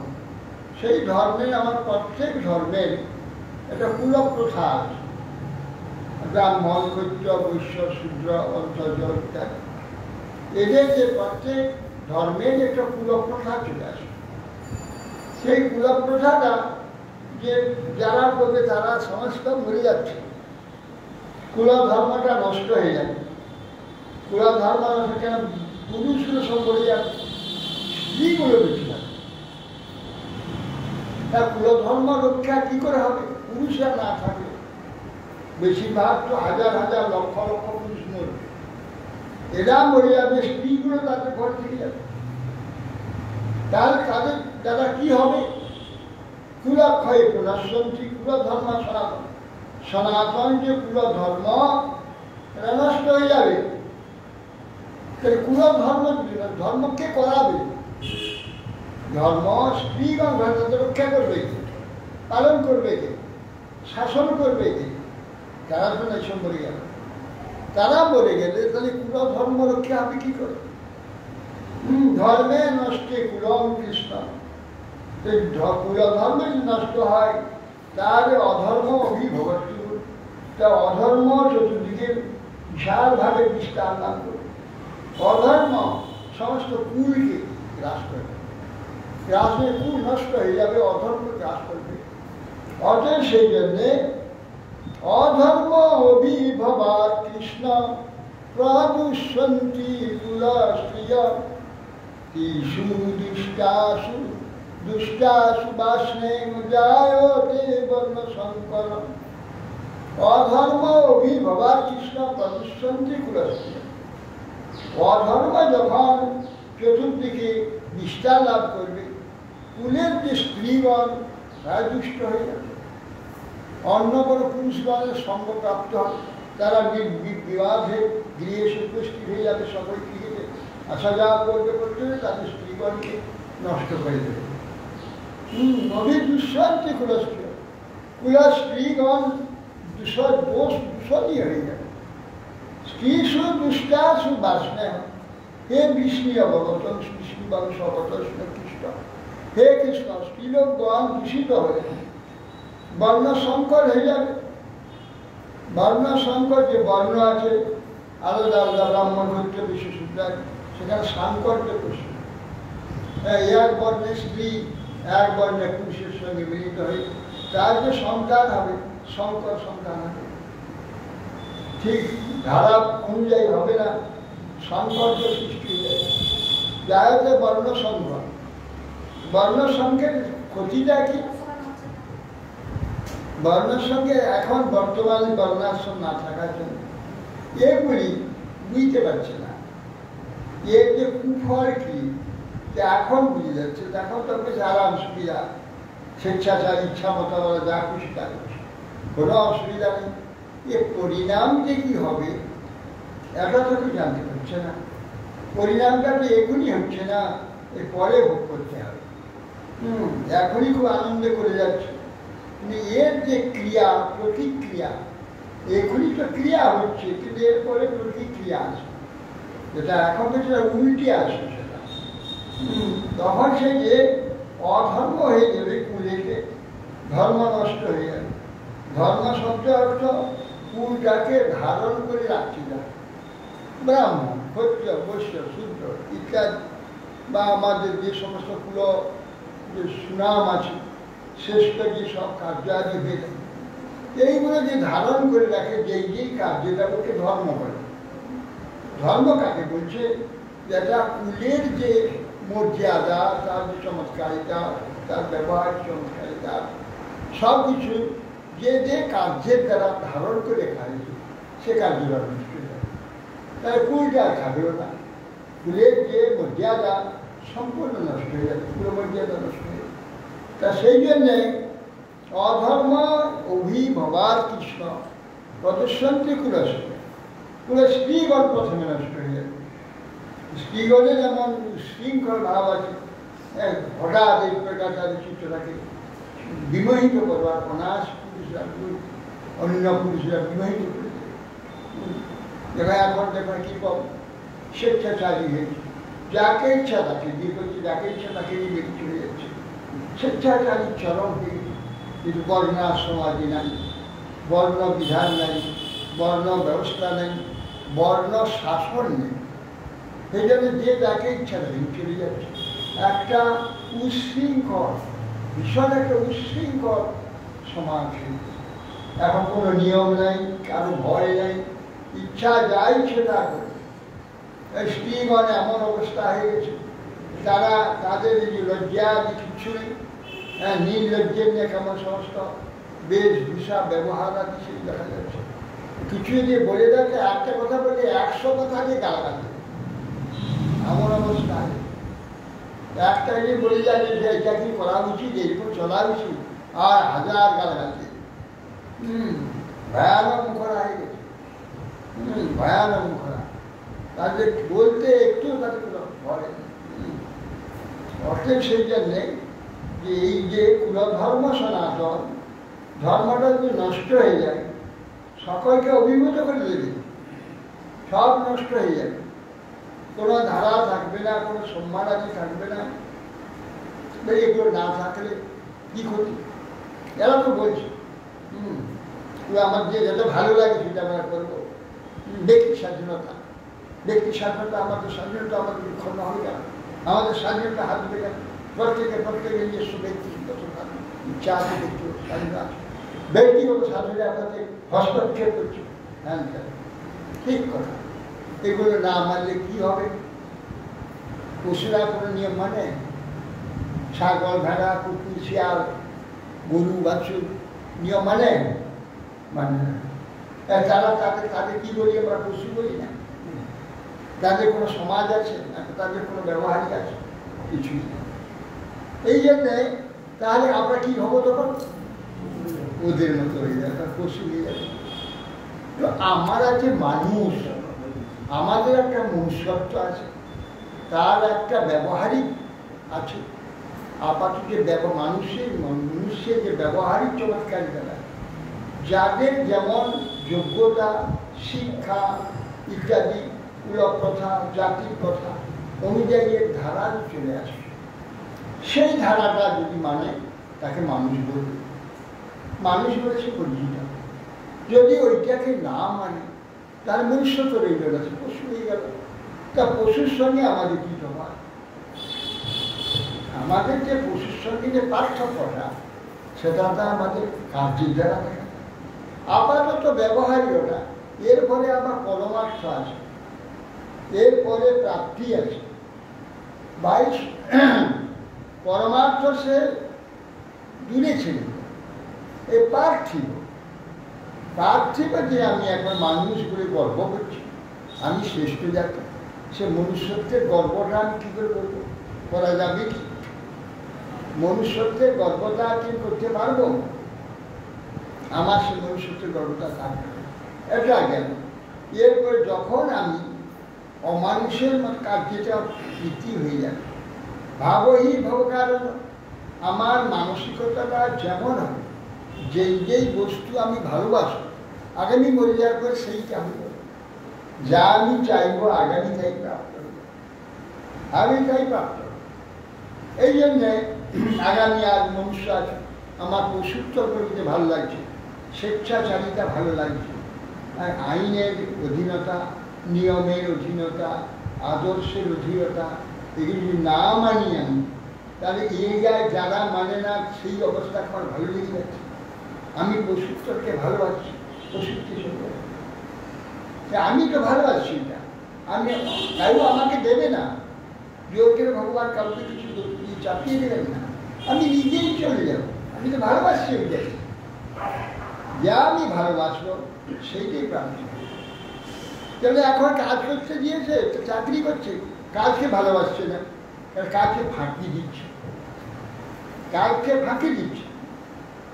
[SPEAKER 4] সেই ধর্মের, আমার প্রত্যেক ধর্মের একটা কুলপ্রথা আছে। ব্রাহ্মণ, ক্ষত্রিয়, বৈশ্য, শূদ্র, অন্তর্জ ইত্যাদি, এদের যে প্রত্যেক ধর্মের একটা কুলপ্রথা চলে আসে। সেই কুলপ্রথাটা যে যারা করবে তারা সমস্ত মরে যাচ্ছে, কুলধর্মটা নষ্ট হয়ে যায়। কুলধর্ম নষ্ট কেন? পুরুষগুলো সব মরে যাচ্ছে, স্ত্রীগুলো বেঁচে যাবে। কুলধর্ম রক্ষা কি করে হবে? পুরুষরা না থাকে, বেশিরভাগ তো হাজার হাজার লক্ষ লক্ষ পুরুষ মরবে, এরা মরে যাবে, স্ত্রীগুলো তাদের ঘর থেকে যাবে। তাহলে তাদের দ্বারা কি হবে? কুলক্ষয় পুনঃসন্তি কুলধর্ম সনাতন। সনাতন যে কুলধর্ম এটা নষ্ট হয়ে যাবে। কুলধর্ম ধর্ম কে করাবে? ধর্ম স্ত্রীগণ ধর্মকে রক্ষা করবে কে? পালন করবে কে? শাসন করবে কে? তারা তো নাই মরে গেল। তারা মরে গেলে তাহলে কুলধর্ম রক্ষা হবে কি করে? ধর্মে নষ্টে কুলম কৃষ্ণ। কুলধর্ম যদি নষ্ট হয় তাহলে অধর্ম অভিভবতু। তা অধর্ম চতুর্দিকে বিশালভাবে বিস্তার লাভ করবে। অধর্ম সমস্ত কুলকে গ্রাস করবে। গ্রাসের কুল নষ্ট হয়ে যাবে, অধর্ম গ্রাস করবে। অতএব সেই জন্যে অধর্ম অভিভবাৎ কৃষ্ণ প্রাদুষ্যন্তি কুলস্ত্রিয় তিষু দুষ্টাসু দুষ্টাসু বাষ্ণে জায়তে বর্ণ সংকর। অধর্ম অভিভবাৎ কৃষ্ণ প্রাদুষ্যন্তি কুলস্ত্রিয়। অধর্ম যখন চতুর্দিকে বিস্তার লাভ করবে, কুলের যে স্ত্রীগণ তারা দুষ্ট হয়ে যাবে। অন্য কোনো পুরুষগণের সঙ্গপ্রাপ্ত হয়, তারা বিবাহে গৃহে উপস্থিত হয়ে যাবে। সকল গৃহে আসা যাওয়া করতে করতে তাদের স্ত্রীগণকে নষ্ট করে দেবে। অভিদুষ্যন্তি কুলস্ত্রিয়। কুলা স্ত্রীগণ দূষণী হয়ে যাবে। স্ত্রীষু দুষ্টাসু বাষ্ণেহ। হে বিষ্ণু অবগতন বিষ্ণু বংশ অবতন কৃষ্ণ। হে কৃষ্ণ, স্ত্রীলোকগণ দূষিত হয়ে বর্ণ সংকর হয়ে যাবে। বর্ণ সংকর যে বর্ণ আছে আলাদা আলাদা, ব্রাহ্মণ ক্ষত্র বিশেষ উদ্যান, সেখানে সাংকর্য প্রশ্ন। এক বর্ণের স্ত্রী এক বর্ণের পুরুষের সঙ্গে মিলিত হয়ে তার যে সন্তান হবে, সংকর সন্তান হবে। ঠিক ধারা অনুযায়ী হবে না, সংকর্য সৃষ্টি হয়ে যাবে। যাতে বর্ণ সংকর। বর্ণ সংখ্যের ক্ষতিটা কি? বর্ণের সঙ্গে এখন বর্তমানে বর্ণাশ্রম না থাকার জন্য এগুলি বুঝতে পারছে না। এর যে কুফল কি এখন বুঝে যাচ্ছে। এখন তো বেশ আরাম সুবিধা, স্বেচ্ছাচার ইচ্ছা মতো বলা যা খুশি তা করছে, কোনো অসুবিধা নেই। এর পরিণাম যে কি হবে এটা তো কেউ জানতে পারছে না। পরিণামটা তো এখনই হচ্ছে না, এর পরে ভোগ করতে হবে। এখনই খুব আনন্দ করে যাচ্ছে, কিন্তু এর যে ক্রিয়া প্রতিক্রিয়া, এখনই তো ক্রিয়া হচ্ছে, কিন্তু এরপরে প্রতিক্রিয়া আসে, যেটা এখন তো সেটা উল্টে আসে। সেটা তখন সে যে অধর্ম হয়ে যাবে, কুলেতে ধর্ম নষ্ট হয়ে যাবে। ধর্ম শব্দ অর্থ কুলটাকে ধারণ করে রাখতে যায়। ব্রাহ্মণ, ক্ষত্র, বৈশ্য, শূদ্র ইত্যাদি, বা আমাদের যে সমস্ত কুল যে সুনাম আছে, শ্রেষ্ঠ যে সব কার্য আদি হয়ে যায়, এইগুলো যে ধারণ করে রাখে, যেই কার্যটা ওকে ধর্ম বলে। ধর্ম কাকে বলছে? যেটা কুলের যে মর্যাদা, তার যে চমৎকারিতা, তার ব্যবহার চমৎকারিতা, সব কিছু যে যে কার্যের দ্বারা ধারণ করে খায়, সে কার্যটা নষ্ট হয়ে যাবে। তাই কুলটা আর খাবেও না। কুলের যে মর্যাদা সম্পূর্ণ নষ্ট হয়ে যাবে, কুল মর্যাদা নষ্ট হয়ে যাবে। তা সেই জন্যে অধর্ম অভিভবার কৃষ্ণ প্রদর্শনটি কুলস্ত্রী। কুলের স্ত্রীগণ প্রথমে নষ্ট হয়ে যাবে। স্ত্রীগণে যেমন শৃঙ্খল ভাব আছে, হঠাৎ এই প্রকার তাদের চিত্রটাকে বিমোহিত করবার অনাশ পুরুষরা অন্য পুরুষরা বিমোহিত করে দেবে। দেখা এখন দেখা কি পাবো, স্বেচ্ছাচারী হয়েছে, যাকে ইচ্ছা তাকে বিয়ে করছে, যাকে ইচ্ছা তাকে নিয়ে চলে যাচ্ছে। স্বেচ্ছাচারী চরম হয়ে গেছে। কিন্তু বর্ণাশ্রম আদি নাই, বর্ণ বিধান নাই, বর্ণ ব্যবস্থা নেই, বর্ণ শাসন নেই। সেই জন্য যে যাকে ইচ্ছা তাকে চলে যাচ্ছে। একটা উচ্ছৃঙ্খল, ভীষণ একটা উচ্ছৃঙ্খল সমাজ। এখন কোনো নিয়ম নেই, কারো ভয় নেই, ইচ্ছা যাই সেটা করে। স্ত্রীগণ এমন অবস্থা হয়ে গেছে, তারা তাদের এই যে লজ্জা আদি কিচ্ছু নেই। নির্লজ্জের নিয়ে কেমন সমস্ত বেশভূষা ব্যবহার আদি সেই দেখা যাচ্ছে। কিছু যদি বলে দেখে, একটা কথা বলে 100 কথা দিয়ে গালাগালি, এমন অবস্থা। একটা যে বলে যায় যে এই চাকরি করা উচিত, এরকম চলা উচিত, আর হাজার গালাগালি। ভয়ানক মুখরা হয়ে গেছে, ভয়ানক মুখরা। তাদের বলতে একটু তাদের কোনো ভয় নেই। অর্থের সেই জন্যে যে এই যে কুলধর্ম সনাতন ধর্মটা যদি নষ্ট হয়ে যায়, সকলকে অভিভূত করে দেবে, সব নষ্ট হয়ে যাবে, কোনো ধারা থাকবে না, কোনো সম্মানাদি থাকবে না। এগুলো না থাকলে কি ক্ষতি? এরা তো বলছে আমার যে যেটা ভালো লাগে সেটা আমরা করবো। ব্যক্তি স্বাধীনতা, ব্যক্তি স্বাধীনতা, আমাদের স্বাধীনতা আমাদের বিক্ষণ হবে কেন? আমাদের স্বাধীনতা হাত দেবে কেন? প্রত্যেকের নিজস্ব ব্যক্তিগত ইচ্ছা আছে, ব্যক্তিগত স্বাধীনতা আছে, ব্যক্তিগত স্বাধীনতাতে হস্তক্ষেপ করছে। হ্যাঁ, ঠিক কথা। এগুলো না মানলে কি হবে? পশুরা কোনো নিয়ম মানে? ছাগল, ভেড়া, কুকুর, শিয়াল, গরু, বাছুর নিয়ম মানে? মানে না। তারা তাদের কি বলি আমরা? পশু বলি না। তাদের কোনো সমাজ আছে, তাদের কোনো ব্যবহারিক আছে? কিছুই না। এই জন্যে তাহলে আমরা কি হবো তখন? ওদের মতো হয়ে যাবে, পশু হয়ে যাবে। তো আমরা যে মানুষ, আমাদের একটা মনুষ্যত্ব আছে, তার একটা ব্যবহারিক আছে। আপাতত যে মানুষের যে ব্যবহারিক চমৎকারিতা, যাদের যেমন যোগ্যতা, শিক্ষা ইত্যাদি, কুলপ্রথা, জাতির প্রথা অনুযায়ী এর ধারা চলে আসে, সেই ধারাটা যদি মানে তাকে মানুষ বলবে। মানুষ বলে সে পরিচিত। যদি ওইটাকে না মানে তার মনুষ্যত্ব রইল না, সে পশু হয়ে গেল। তা পশুর সঙ্গে আমাদের কি তফাৎ? আমাদের যে পশুর সঙ্গে যে পার্থক্যটা, সেটা তো আমাদের কার্যের দ্বারা দেখা। আপাতত ব্যবহারীয়টা, এরপরে আবার পরমার্থ আছে, এরপরে প্রাপ্তি আছে। পরমার্থ সে দূরে ছিল, এই পার্থিব যে আমি এখন মানুষ বলে গর্ব করছি, আমি শ্রেষ্ঠ জাতি, সে মনুষ্যত্বের গর্বটা আমি কি করে করবো? করা যাবে কি? মনুষ্যত্বের গর্বটা কি করতে পারবো? আমার সে মনুষ্যত্বের গর্বটা থাকবে, এটা গেল। এরপরে যখন আমি অমানুষের কার্যটা প্রীতি হয়ে যাবে, ভাবহি ভব কারণ, আমার মানসিকতাটা যেমন হবে, যেই বস্তু আমি ভালোবাসবো, আগামী মরে যাওয়ার পর সেইটা আমি যা আমি চাইবো আগামী তাই প্রাপ্ত হবে, আমি তাই প্রাপ্ত হবে। এই জন্যে আগামী আর মনুষ্য আছে, আমার পশুত্ব করতে ভালো লাগছে, স্বেচ্ছাচারিতা ভালো লাগছে, আর আইনের অধীনতা, নিয়মের অধীনতা, আদর্শের অধীনতা, এগুলি যদি না মানি আমি, তাহলে এই যায় যারা মানে না, সেই অবস্থা আমার ভালো লেগে যাচ্ছে। আমি পশুত্বকে ভালোবাসি, পশুত্বের সঙ্গে আমি তো ভালোবাসি না, আমি তাইও আমাকে দেবে না, জোর ভগবান কাউকে কিছু চাপিয়ে দেবেন না, আমি নিজেই চলে যাব। আমি তো ভালোবাসি ওইটাই, যা আমি ভালোবাসবো সেইটাই প্রাপ্তি। তাহলে এখন কাজ করতে গিয়েছে, চাকরি করছে, কাজকে ভালোবাসছে না, কাজকে ফাঁকি দিচ্ছে, কাজকে ফাঁকি দিচ্ছে।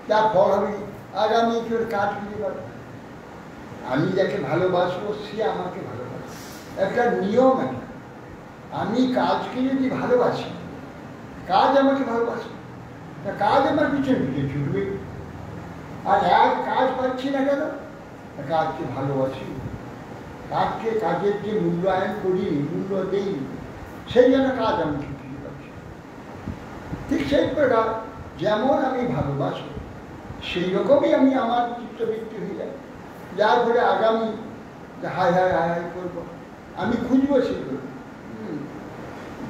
[SPEAKER 4] তার ফল হবে আগামী কেউ কাজ খুঁজে পাবে। আমি যাকে ভালোবাসবো সে আমাকে ভালোবাসে, একটা নিয়ম। একটা আমি কাজকে যদি ভালোবাসি, কাজ আমাকে ভালোবাসে, তা কাজ আমার পিছনে পিছিয়ে ছুটবে। আর এক কাজ পাচ্ছি না কেন? কাজকে ভালোবাসি, কাজকে কাজের যে মূল্যায়ন করি, মূল্য দেই, সেই জন্য কাজ আমি ফিরে পাচ্ছি। ঠিক সেই প্রকার যেমন আমি ভালোবাসি, সেই রকমই আমি আমার চিত্তবৃত্তি হয়ে যাই, যার ফলে আগামী হাই হাই হাই হাই করবো, আমি খুঁজবো সেগুলো।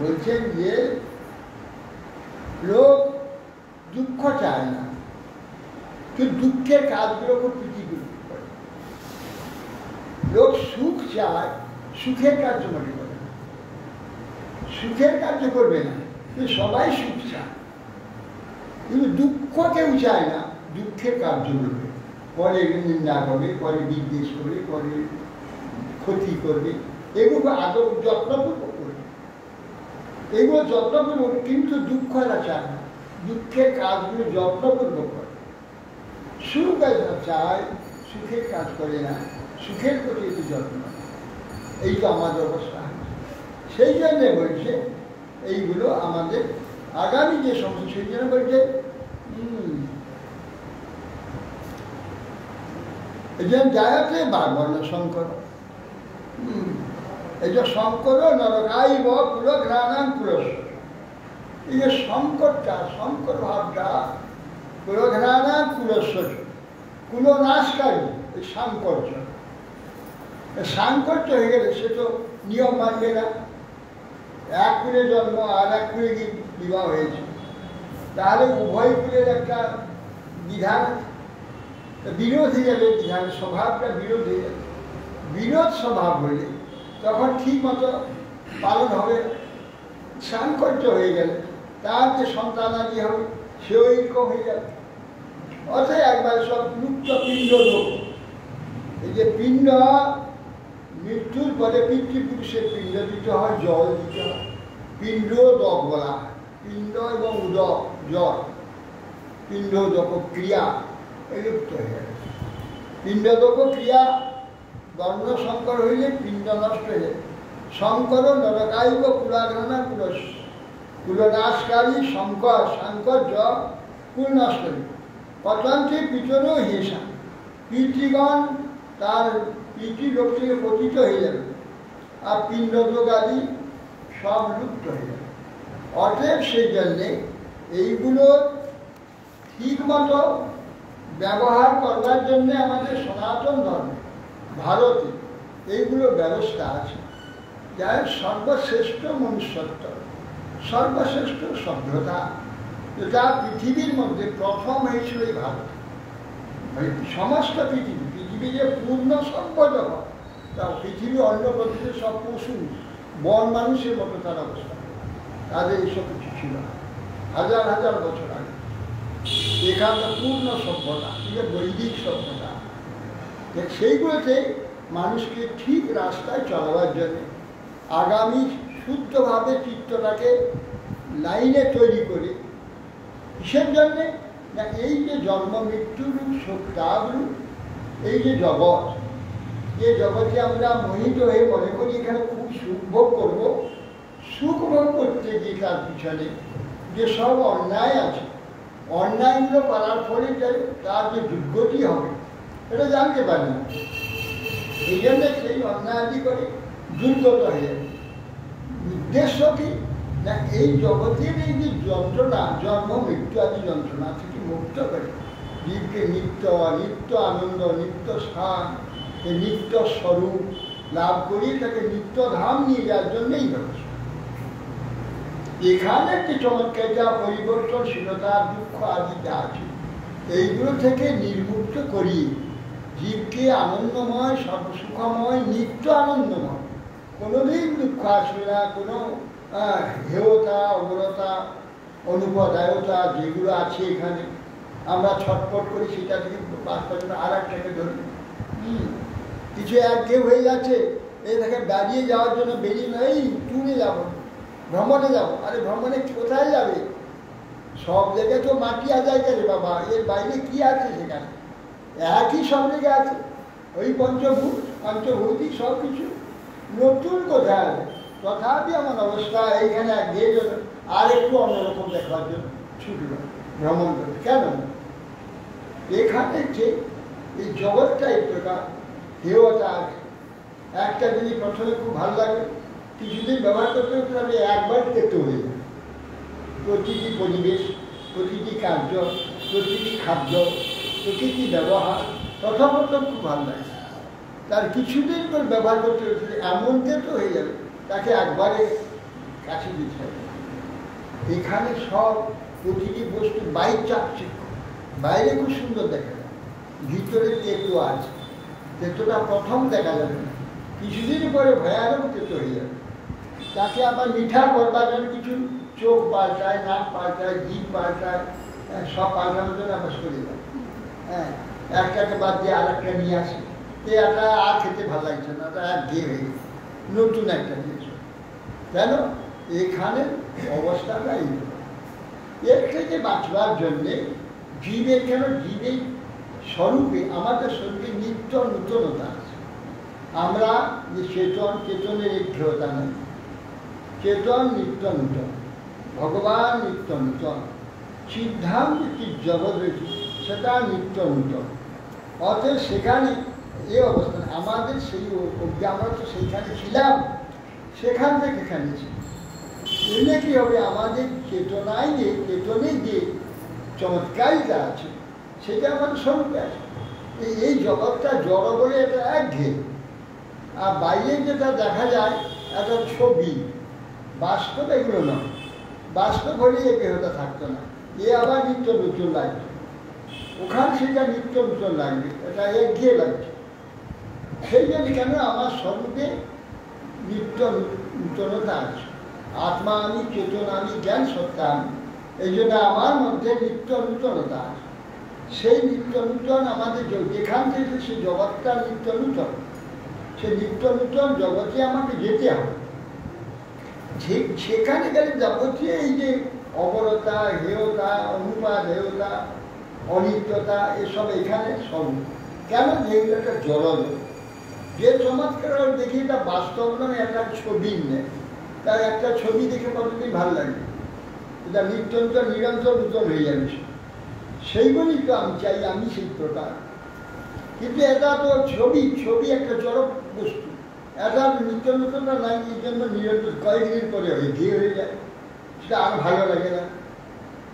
[SPEAKER 4] বলছেন যে লোক দুঃখ চায় না, কিন্তু দুঃখের কাজগুলো খুব প্রীতিগুলো করে। লোক সুখ চায়, সুখের কার্য মনে করে না, সুখের কার্য করবে না, কিন্তু সবাই সুখ চায়। কিন্তু দুঃখ কেউ চায় না, দুঃখের কার্য করবে, পরে নিন্দা করবে, পরে বিদ্বেষ করবে, পরে ক্ষতি করবে, এগুলো আদৌ যত্নপূর্বক করবে। এইগুলো যত্নপূর্বক, কিন্তু দুঃখ এরা চায় না, দুঃখের কাজগুলো যত্নপূর্বক করে। সুখ এরা চায়, সুখের কাজ করে না, সুখের প্রতি একটু যত্ন। এই তো আমাদের অবস্থা। সেই জন্য বলছে এইগুলো আমাদের আগামী যে সমস্যা, সেই জন্য বলছে এই জন্য জায়গাতে বারবর্ণ শঙ্কর, এই যে শঙ্কর নরকাই কুলঘ্রাণাং কুলস্ব, এই যে শঙ্করটা, শঙ্কর ভাবটা কুলঘ্রাণাং কুলস্ব, কুলনাশকারী এই সাংকর্য। সাংকর্য হয়ে গেলে সে তো নিয়ম মানবে না। এক কুলে জন্ম আর এক কুলে বিবাহ হয়েছে, তাহলে উভয় কুলের একটা বিধান বিরোধী যাবে, বিধানের স্বভাবটা বিরোধী যাবে। বিরোধ স্বভাব হলে তখন ঠিক মতো পালন হবে। সাংকর্য হয়ে গেলে তার যে সন্তানাদি হবে সেও এরকম হয়ে যাবে। অতএব একবার সব মুক্ত পিণ্ড লোক, এই যে পিণ্ড মৃত্যুর পরে পিতৃপুরুষের পিণ্ড দিতে হয়, জল দিতে হয়। পিণ্ড দক বলা হয়, পিণ্ড এবং উদক জল, পিণ্ড দক ক্রিয়া বিলুপ্ত হয়ে গেল। পিণ্ডদক ক্রিয়া বর্ণ শঙ্কর হইলে পিণ্ড নষ্ট হয়ে যায়। শঙ্কর নরকায়ুগ কুলাঘ্রাণা কুলস, কুলনাশকারী শঙ্কর, সাংকর্য কুল নষ্টকারী। পতন্ত্রী পিতরও হিংসা, পিতৃগণ তার পিতৃলোক থেকে পতিত হয়ে যাবে, আর পিণ্ডদক আদি সব লুপ্ত হয়ে যাবে। অতএব সেই জন্যে এইগুলো ঠিক মতো ব্যবহার করবার জন্যে আমাদের সনাতন ধর্মে ভারতে এইগুলো ব্যবস্থা আছে, যার সর্বশ্রেষ্ঠ মনুষ্যত্ব, সর্বশ্রেষ্ঠ সভ্যতা, যেটা পৃথিবীর মধ্যে প্রথম হয়েছিল এই ভারত। সমস্ত পৃথিবী যে পূর্ণ সভ্য জগৎ, তা পৃথিবী অন্য প্রদেশে সব পশু বন মানুষের মতো তার অবস্থা, তাদের এইসব কিছু ছিল না হাজার হাজার বছর আগে। এখানটা পূর্ণ সভ্যতা, এটা বৈদিক সভ্যতা। সেইগুলোতে মানুষকে ঠিক রাস্তায় চলাবার জন্য আগামী শুদ্ধভাবে চিত্তটাকে লাইনে তৈরি করে, কিসের জন্যে না এই যে জন্ম মৃত্যুরূপ সত্যারূপ এই যে জগৎ, যে জগতে আমরা মোহিত হয়ে মনে করি এখানে খুব সুখ ভোগ করবো, সুখ ভোগ করতে গিয়ে তার পিছনে যে সব অন্যায় আছে, অন্যায়গুলো করার ফলে তার যে দুর্গতি হবে এটা জানতে পারি না। এই জন্য সেই অন্যায় আদি করে দুর্গত হয়ে যাবে। উদ্দেশ্য কি না এই জগতের এই যে যন্ত্রণা, জন্ম মৃত্যু আদি যন্ত্রণা থেকে মুক্ত করে জীবকে নিত্য অনিত্য আনন্দ, নিত্য স্থান, এই নিত্য স্বরূপ লাভ করিয়ে তাকে নিত্য ধাম নিয়ে যাওয়ার জন্যই ব্যবস্থা। এখানে যে চমৎকার যা পরিবর্তনশীলতা, দুঃখ আদি যা আছে, এইগুলো থেকে নির্মুক্ত করিয়ে জীবকে আনন্দময়, সর্বসুখময়, নিত্য আনন্দময়, কোনোদিন দুঃখ আসবে না, কোনো হেয়তা, অবরতা, অনুপদায়তা যেগুলো আছে এখানে আমরা ছটপট করি, সেটা থেকে বাঁচবার জন্য আর একটাকে ধরি। কিছু একঘেয়ে হয়ে যাচ্ছে, এই দেখে বেরিয়ে যাওয়ার জন্য বেরিয়ে নয়, ট্যুরে যাবো, ভ্রমণে যাবো। আরে ভ্রমণে কোথায় যাবে? সব জায়গায় তো মাটি আদায় করে বাবা, এর বাইরে কি আছে সেখানে? একই সব জায়গায় আছে, ওই পঞ্চভূতিক সব কিছু। নতুন কোথায় আছে? তথাপি আমার অবস্থা এইখানে একঘেয়ে জন্য আর একটু অন্যরকম দেখবার জন্য ছুটল ভ্রমণ করে। কেন? এখানে যে এই জগৎটা এই প্রকার হেয়তা আছে। একটা জিনিস প্রথমে খুব ভালো লাগে, কিছুদিন ব্যবহার করতে করতে আমি একবার তেতো হয়ে যাবে। প্রতিটি পরিবেশ, প্রতিটি কার্য, প্রতিটি খাদ্য, প্রতিটি ব্যবহার প্রথম খুব ভালো লাগে। তার কিছুদিন করে ব্যবহার করতে করতে এমন তেতো হয়ে যাবে, তাকে একবারে কাছে দিতে হবে। এখানে সব প্রতিটি বস্তু বাইর চাকচিক্য, বাইরে খুব সুন্দর দেখা যায়, ভিতরে তেতো আছে। তেতোটা প্রথম দেখা যাবে না, কিছুদিন পরে ভয়ানক তেতো হয়ে যাবে। তাকে আবার মিঠা করবার জন্য কিছু চোখ পাল্টায়, নাক পাল্টায়, জিভ পাল্টায়, সব পাল্টানোর জন্য আবার সরে যায়। হ্যাঁ, একটাকে বাদ দিয়ে আর একটা নিয়ে আসে, এটা আর খেতে ভালো লাগছে না, ওটা একঘেয়ে হয়ে গেছে, নতুন একটা দিয়েছে। কেন? এখানে অবস্থাটা এই এর থেকে বাঁচবার জন্যে জীবের কেন জীবের স্বরূপে আমাদের শরীরে নিত্য নূতনতা আছে। আমরা যে চেতনের দৃঢ়তা নেই, চেতন নিত্য নূতন, ভগবান নিত্য নূতন, সিদ্ধান্ত কি জগৎ রয়েছে সেটা নিত্য নূতন। অতএব সেখানে এই অবস্থান আমাদের সেই আমরা তো সেইখানে ছিলাম, সেখান থেকে এখানে এলে কি হবে আমাদের চেতনায় যে চেতনে যে চমৎকারিতা আছে সেটা আমাদের স্বরূপে আছে। এই জগৎটা জড় বলে এটা একঘেয়ে, আর বাইরে যেটা দেখা যায় একটা ছবি, বাস্তব এগুলো নয়। বাস্তব হলে এ দেহটা থাকতো না, এ আবার নিত্য নতুন লাগবে, ওখানে সেটা নিত্য নতুন লাগবে, এটা একঘেয়ে লাগছে। সেই জন্য কেন আমার স্বরূপে নিত্য নূতনতা আছে। আত্মা আমি, চেতনা আমি, জ্ঞান সত্তা আমি, এই জন্য আমার মধ্যে নিত্য নূতনতা আছে। সেই নিত্য নূতন আমাদের যেখান থেকে সে জগৎটা নিত্য নূতন, সে নিত্য নূতন জগতে আমাকে যেতে হবে। সেখানে গেলে যাবতীয় এই যে অবরতা, হেয়তা, অনুপাত হেয়তা, অনিত্যতা, এসব এখানে সব কেন যেগুলো একটা জড়, যে চমৎকার দেখি এটা বাস্তব নয়, একটা ছবি নেই। তার একটা ছবি দেখে কতদিন ভালো লাগে, এটা নিত্য নূতন নিরন্তর নূতন হয়ে যাবে। সেইগুলি তো আমি চাই, আমি সেই প্রকার। কিন্তু এটা তো ছবি, ছবি একটা জড় বস্তু, এটা নিত্য নূতনটা নাই, এই জন্য নিরন্তর কয়েকদিন পরে হয়ে যায়, সেটা আর ভালো লাগে না।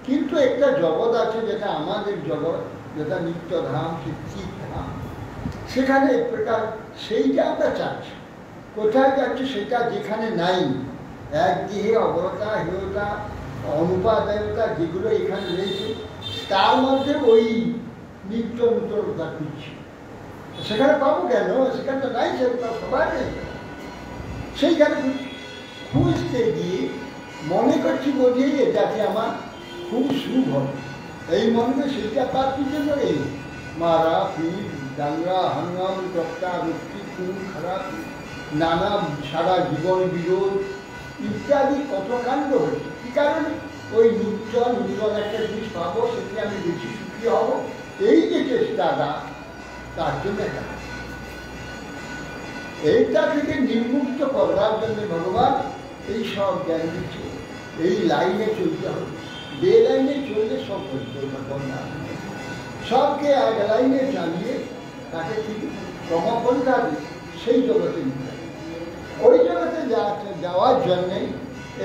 [SPEAKER 4] কিন্তু একটা জগৎ আছে যেটা আমাদের জগৎ, যেটা নিত্যধাম, চিৎ ধাম, সেখানে এক প্রকার সেইটা আমরা চাচ্ছি। কোথায় যাচ্ছে সেটা যেখানে নাই, একদিকে অবরতা, হেয়তা, অনুপাদেয়তা যেগুলো এখানে রয়েছে, তার মধ্যে ওই নিত্য নূতনতা খুঁজছি। সেখানে পাবো কেন? সেখানে তো নাই, সেটা সবার নেই। সেইখানে খুঁজতে গিয়ে মনে করছি বোঝে এটাকে আমার খুব সুখ হবে, এই মনে সেটা তার পিছনে এই মারা, পিঠ, দাঙ্গা, হাঙ্গাম, টক্কা, রুক্তি, খুন, খারাপ, নানা সারা জীবন বিরোধ ইত্যাদি কত কাণ্ড হচ্ছে। কি কারণে? ওই নূতন একটা জিনিস পাবো, সেটি আমি বেশি সুখী হব, এই যে চেষ্টাটা, তার জন্য এইটা থেকে নির্মুক্ত করবার জন্য ভগবান এই সব জ্ঞান দিচ্ছে। এই লাইনে চলতে হবে, যে লাইনে চললে সব বন্যা, সবকে এক লাইনে চালিয়ে তাকে ঠিক ক্রমপন্থা সেই জগতে নিতে হবে। ওই জগতে যাওয়ার জন্যে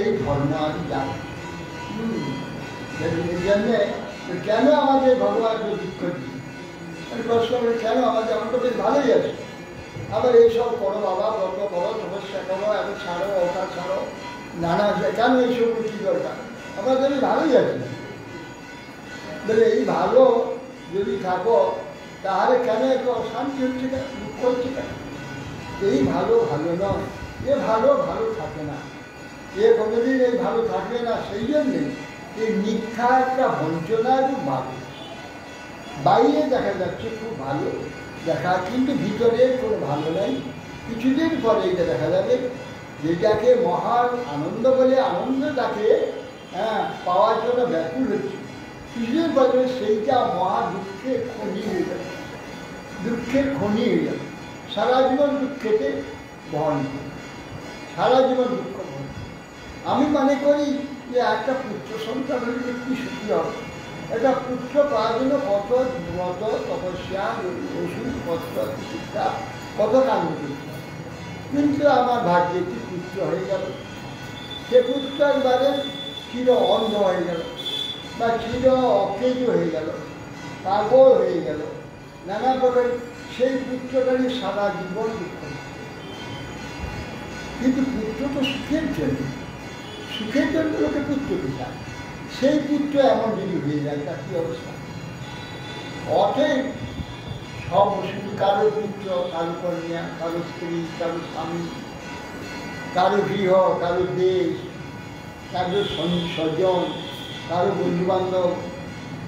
[SPEAKER 4] এই ধর্ম আমি যাই। এই জন্যে কেন আমাদের ভগবানকে দুঃখ দিই? প্রশ্ন করে কেন আমাদের, আমার তো বেশ ভালোই আছে, আবার এইসব করো বাবা, গল্প করো, সমস্যা করো, এত ছাড়ো, ওটা ছাড়ো, নানা কেন এইসব কি দরকার? আমরা তো ভালোই আছি। বলে এই ভালো যদি থাকো তাহলে কেন একটু অশান্তি হচ্ছে কেন, দুঃখ হচ্ছে কেন? এই ভালো ভালো নয়, এ ভালো ভালো থাকে না, এ কোনোদিন এই ভালো থাকবে না। সেই জন্যে এই মিথ্যা একটা বঞ্চনা এবং ভালো, বাইরে দেখা যাচ্ছে খুব ভালো দেখা, কিন্তু ভিতরে কোনো ভালো নাই। কিছুদিন পরে এটা দেখা যাবে যেটাকে মহান আনন্দ বলে, আনন্দটাকে পাওয়ার জন্য ব্যাকুল হচ্ছে, কিছুদিন পরে সেইটা মহা দুঃখের খনি হয়ে যাবে, দুঃখের খনি হয়ে যাবে। সারা জীবন দুঃখেতে বহন করে, সারা জীবন দুঃখ বহন। আমি মনে করি যে একটা পুত্র সন্তান হলে কি সুখী হবে। এটা পুত্র পাওয়ার জন্য কত ব্রত, তপস্যা, ওষুধপত্র, চিকিৎসা, কত কাণ্ড করতে হবে। কিন্তু আমার ভাগ্যে একটি পুত্র হয়ে গেল, সে পুত্র একবারে চির অন্ধ হয়ে গেল, বা চির অকেজ হয়ে গেল, পাগল হয়ে গেল, নানা প্রকার। সেই পুত্রটারই সারা জীবন দুঃখ। কিন্তু পুত্র তো সুখের জন্য, সুখের জন্য লোকে পুত্রকে চায়। সেই পুত্র এমন যদি হয়ে যায় তার কি অবস্থা? অতএব সব শুধু কারো পুত্র, কারো কন্যা, কারো স্ত্রী, কারো স্বামী, কারো গৃহ, কারো দেশ, কারো স্বজন, কারো বন্ধুবান্ধব,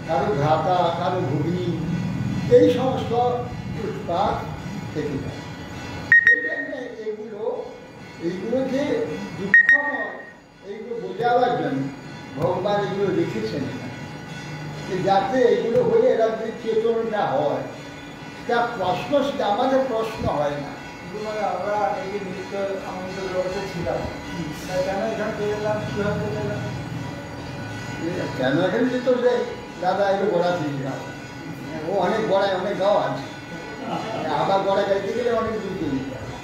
[SPEAKER 4] কারো ভ্রাতা, কারো ভগ্নী, এই সমস্ত উৎপাদ থেকে যায়। এই জন্য এইগুলো যে দুঃখময়, এই ভগবান এগুলো রেখেছেন যে যাতে এগুলো হলে এরা যদি চেতনটা হয়, তা প্রশ্ন সেটা আমাদের প্রশ্ন হয় না।
[SPEAKER 6] আমরা এই যে নৃত্য আমাদের জগতে ছিলাম, তাই কেন এখানে পেয়ে গেলাম, কীভাবে পেলাম?
[SPEAKER 4] কেন এখানে যেত যে দাদা এগুলো গড়া ছিল, ও অনেক গড়ায় অনেক গাও আছে, আবার গড়া গাইতে গেলে অনেক দূর চলে যেতে হবে,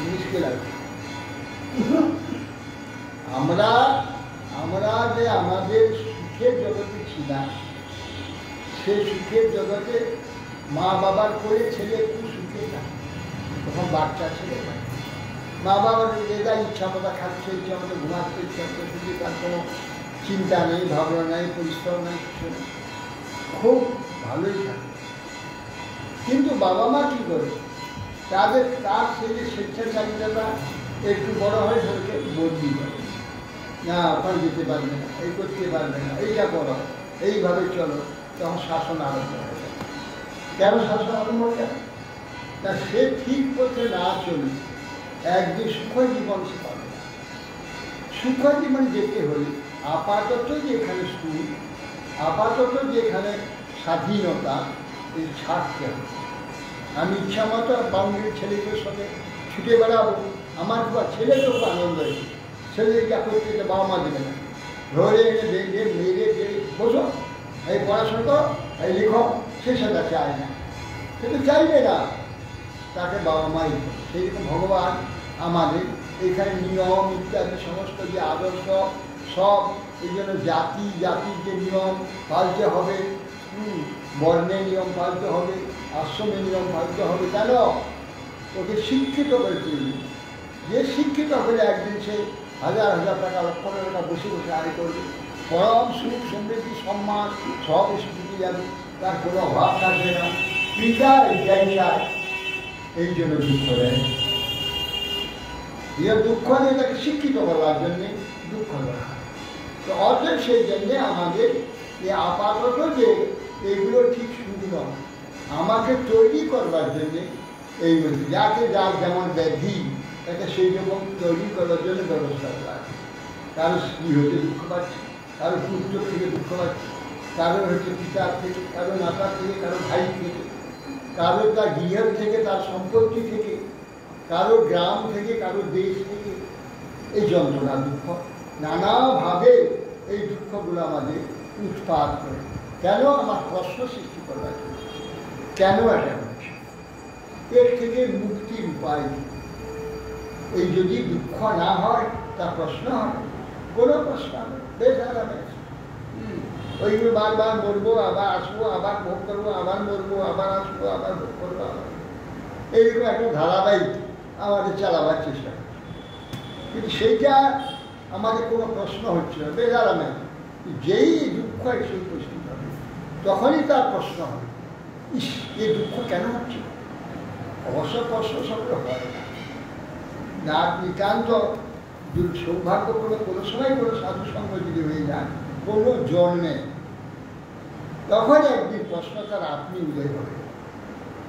[SPEAKER 4] মুশকিল আছে। আমরা আমরা যে আমাদের সুখের জগতে ছিলাম, সেই সুখের জগতে মা বাবার করে ছেলে খুব সুখে থাকে, তখন বাচ্চা ছেলে থাকে, মা বাবার যেটা ইচ্ছা মতো খাচ্ছে, ইচ্ছা মতো ঘুমাচ্ছে, ইচ্ছা মতো শুধু, তার কোনো চিন্তা নেই, ভাবনা নেই, পরিশ্রম নেই, কিছু নেই, খুব ভালোই থাকে। কিন্তু বাবা মা কী করে, তার সেই যে স্বেচ্ছাচারিতাটা একটু বড় হয়, সেটাকে বদলি করে, না ওখানে যেতে পারবে না, এই করতে পারবে না, এইটা করো, এইভাবে চলো, তখন শাসন আরম্ভ হয়ে যায়। কেন শাসন আরম্ভ হয়ে যায়? তা সে ঠিক পথে না চলে একদিন সুখী জীবন সে পাবে না। সুখী জীবন যেতে হলে আপাতত যে এখানে সুখ, আপাতত যে এখানে স্বাধীনতা, এই ছাড়তে হবে। আমি ইচ্ছা মতো বাউন্ডারির ছেলেদের সাথে ছুটে বেড়াবো, আমার ছেলে তো আনন্দ হয়েছে, ছেলে যা করতে বাবা মা দেবে না, ধরে এনে বেঁধে মেরে বসো, এই পড়াশোনা করো, এই লিখো, সে সেটা চায় না, সে তো চাইবে না, তাকে বাবা মাই। সেইরকম ভগবান আমাদের এখানে নিয়ম ইত্যাদি সমস্ত যে আদর্শ সব, এই জন্য জাতির যে নিয়ম পালতে হবে, বর্ণের নিয়ম পালতে হবে, আশ্রমের নিয়ম পালতে হবে, কেন ওকে শিক্ষিত করে তুলবে। যে শিক্ষিত হলে একদিন সে হাজার হাজার টাকা, লক্ষ টাকা বসে বসে আয় করবে, পরম সুখ সমৃদ্ধি সম্মান সব এসে ঢুকে যাবে, তার কোনো অভাব থাকবে না। এই জন্য দুঃখ দেয়, দুঃখ নেই, তাকে শিক্ষিত করার জন্যে দুঃখ দেওয়া। তো অতএব সেই জন্যে আমাদের এই আপাতত যে এগুলো ঠিক শুরু নয়, আমাকে তৈরি করবার জন্যে এইগুলো, যাকে যার যেমন ব্যাধি, তাকে সেই রকম তৈরি করার জন্য ব্যবস্থা করা আছে। কারো স্ত্রী হতে দুঃখ পাচ্ছে, কারো পুত্র থেকে দুঃখ পাচ্ছে, কারো হচ্ছে পিতার থেকে, কারো মাতার থেকে, কারো ভাই থেকে, কারো তার গৃহ থেকে, তার সম্পত্তি থেকে, কারো গ্রাম থেকে, কারো দেশ থেকে, এই যন্ত্রণা দুঃখ নানাভাবে এই দুঃখগুলো আমাদের উৎপাদ করে। কেন? আমার প্রশ্ন সৃষ্টি করবার জন্য। কেন এটা হচ্ছে? এর থেকে মুক্তির উপায় কি? এই যদি দুঃখ না হয়, তা প্রশ্ন হবে, কোনো প্রশ্ন হবে, বেশ আরামে ওইগুলো বারবার মরবো, আবার আসবো, আবার ভোগ করবো, আবার মরবো, আবার আসবো, আবার ভোগ করবো, আবার এইরকম একটা ধারাবাহিক আমাদের চালাবার চেষ্টা করছে। কিন্তু সেইটা আমাদের কোনো প্রশ্ন হচ্ছে না, বেশ আরামে। যেই দুঃখ এসে উপস্থিত হবে, তখনই তার প্রশ্ন হবে, ইস এই দুঃখ কেন হচ্ছে? অবশ্য প্রশ্ন সকলে হয় না, নিতান্ত সৌভাগ্য করে কোনো সময় কোনো সাধুসঙ্গ যদি হয়ে যায়, কোনো জন্মে, তখন একদিন প্রশ্ন তার আপনি উদয় হবে।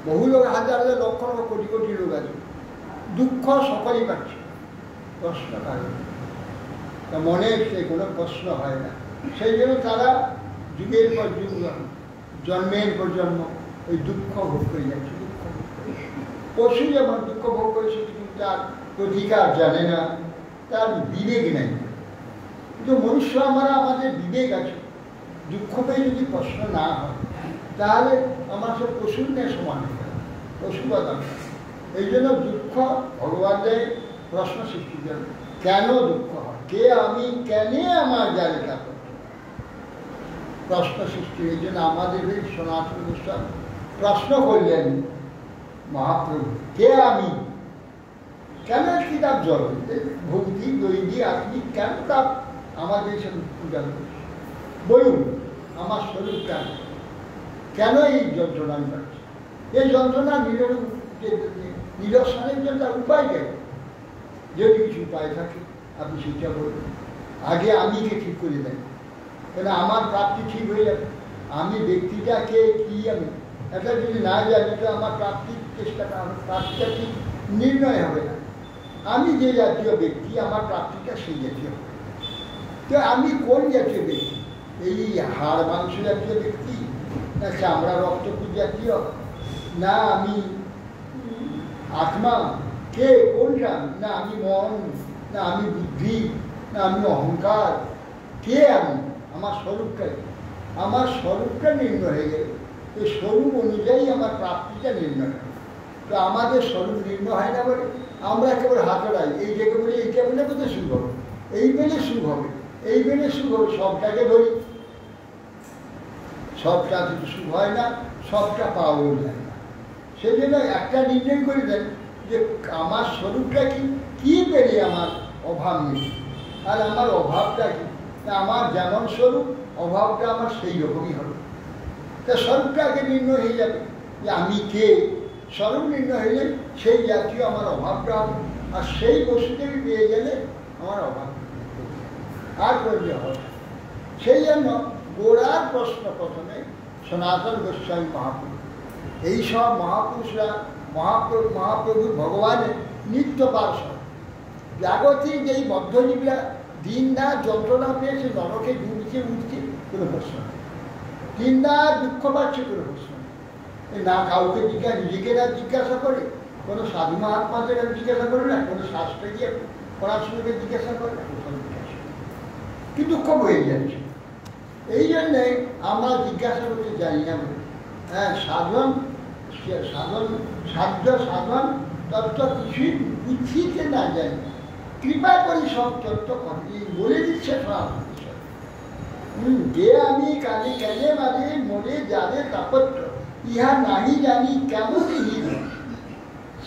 [SPEAKER 4] বহু লোক, হাজার হাজার লক্ষ লক্ষ কোটি কোটি লোক আছে, দুঃখ সকলেই পাচ্ছে, প্রশ্ন কারণ তা মনে সে কোনো প্রশ্ন হয় না। সেই জন্য তারা যুগের পর যুগ, জন্মের পর জন্ম ওই দুঃখ ভোগ করে যাচ্ছে, দুঃখ ভোগ করে। পশু যেমন দুঃখ ভোগ করেছে, কিন্তু তার প্রতিকার জানে না, তার বিবেক নেই। কিন্তু মনুষ্য আমাদের বিবেক আছে, দুঃখ পেয়ে যদি প্রশ্ন না হয়, তাহলে আমার সব পশুর নেই সমান হয়ে যাবে, পশুবাদ। এই জন্য দুঃখ ভগবান দেয় প্রশ্ন সৃষ্টি করে, কেন দুঃখ হয়, কে আমি, কেন আমার জায়গা করছে, প্রশ্ন সৃষ্টি। এই জন্য আমাদের এই সনাতন গোস্বামী প্রশ্ন করলেন মহাপ্রভু, কে আমি, কেন কিতাব জল ভৌতিক দৈনিক আপনি কেন তাপ আমাদের সাথে পূজা করছে, বলুন আমার শরীর কেন, কেন এই যন্ত্রণা আমি পাচ্ছি, এই যন্ত্রণা নিরসনের জন্য তার উপায় কেন? যদি কিছু উপায় থাকে আপনি সেটা বলবেন। আগে আমিকে ঠিক করে দেন, কেন আমার প্রাপ্তি ঠিক হয়ে যাবে। আমি ব্যক্তিটা কে, কি আমি এটা যদি না জানি, তো আমার প্রাপ্তির চেষ্টাটা, আমার প্রাপ্তিটা ঠিক নির্ণয় হবে না। আমি যে জাতীয় ব্যক্তি, আমার প্রাপ্তিটা সেই জাতীয় হবে। তো আমি কোন জাতীয় ব্যক্তি? এই হাড় মাংস জাতীয় ব্যক্তি, না চামড়া রক্তপুর জাতীয়, না আমি আত্মা? কে কোনটা? না আমি মন, না আমি বুদ্ধি, না আমি অহংকার? কে আমি? আমার স্বরূপটা কি? আমার স্বরূপটা নির্ণয় হয়ে গেল, এই স্বরূপ অনুযায়ী আমার প্রাপ্তিটা নির্ণয় হয়। তো আমাদের স্বরূপ নির্ণয় হয় না বলে আমরা কেবল হাতড়াই, এই জায়গা বলে এইটা বলে কোথায় সুখ হবে, এই বেলে সুখ হবে, এই বেলে সুখ হবে, সবটাকে ধরি। সবটা কিন্তু সুখ হয় না, সবটা পাওয়াও যায় না। সেই জন্য একটা নির্ণয় করে দেন যে আমার স্বরূপটা কি, কি পেলে আমার অভাব নেই, আর আমার অভাবটা কি, আমার যেমন স্বরূপ অভাবটা আমার সেই রকমই হবে। তা স্বরূপটা আগে নির্ণয় হয়ে যাবে যে আমি কে, স্বরূপ নির্ণয় হলে সেই জাতীয় আমার অভাবটা হবে, আর সেই বস্তুকে পেয়ে গেলে আমার অভাব আর করলে হবে। সেই জন্য গোড়ার প্রশ্ন প্রথমে সনাতন গোস্বামী মহাপুরুষ, এইসব মহাপুরুষরা মহাপ্রভু ভগবানের নিত্য পার্শ্বদ। জাগতিক যেই বদ্ধজীবীরা দিন না যন্ত্রণা পেয়েছে, নরকে ডুবছে উঠছে, কোনো প্রশ্ন নেই। দিন না দুঃখ পাচ্ছে, কোনো প্রশ্ন নেই। না কাউকে নিজেকে না জিজ্ঞাসা করে, কোনো সাধু মহাত্মাদের জিজ্ঞাসা করে না, কোনো শাস্ত্রে গিয়ে পড়াশোনাকে জিজ্ঞাসা করে না, কোথাও জিজ্ঞাসা করে, কিন্তু দুঃখ হয়ে যাচ্ছে। এই জন্যে আমরা জিজ্ঞাসা করতে জানি না বলে। হ্যাঁ, সাধন সাধ্য সাধন তত্ত্ব কিছুই বুঝিতে না জানি, কৃপা করি সব তত্ত্ব বলে দিচ্ছে সব। যে আমি কালি কেনে মাঝে মরে যাদের তাপত্র, ইহা নাহি জানি কেমন হীন,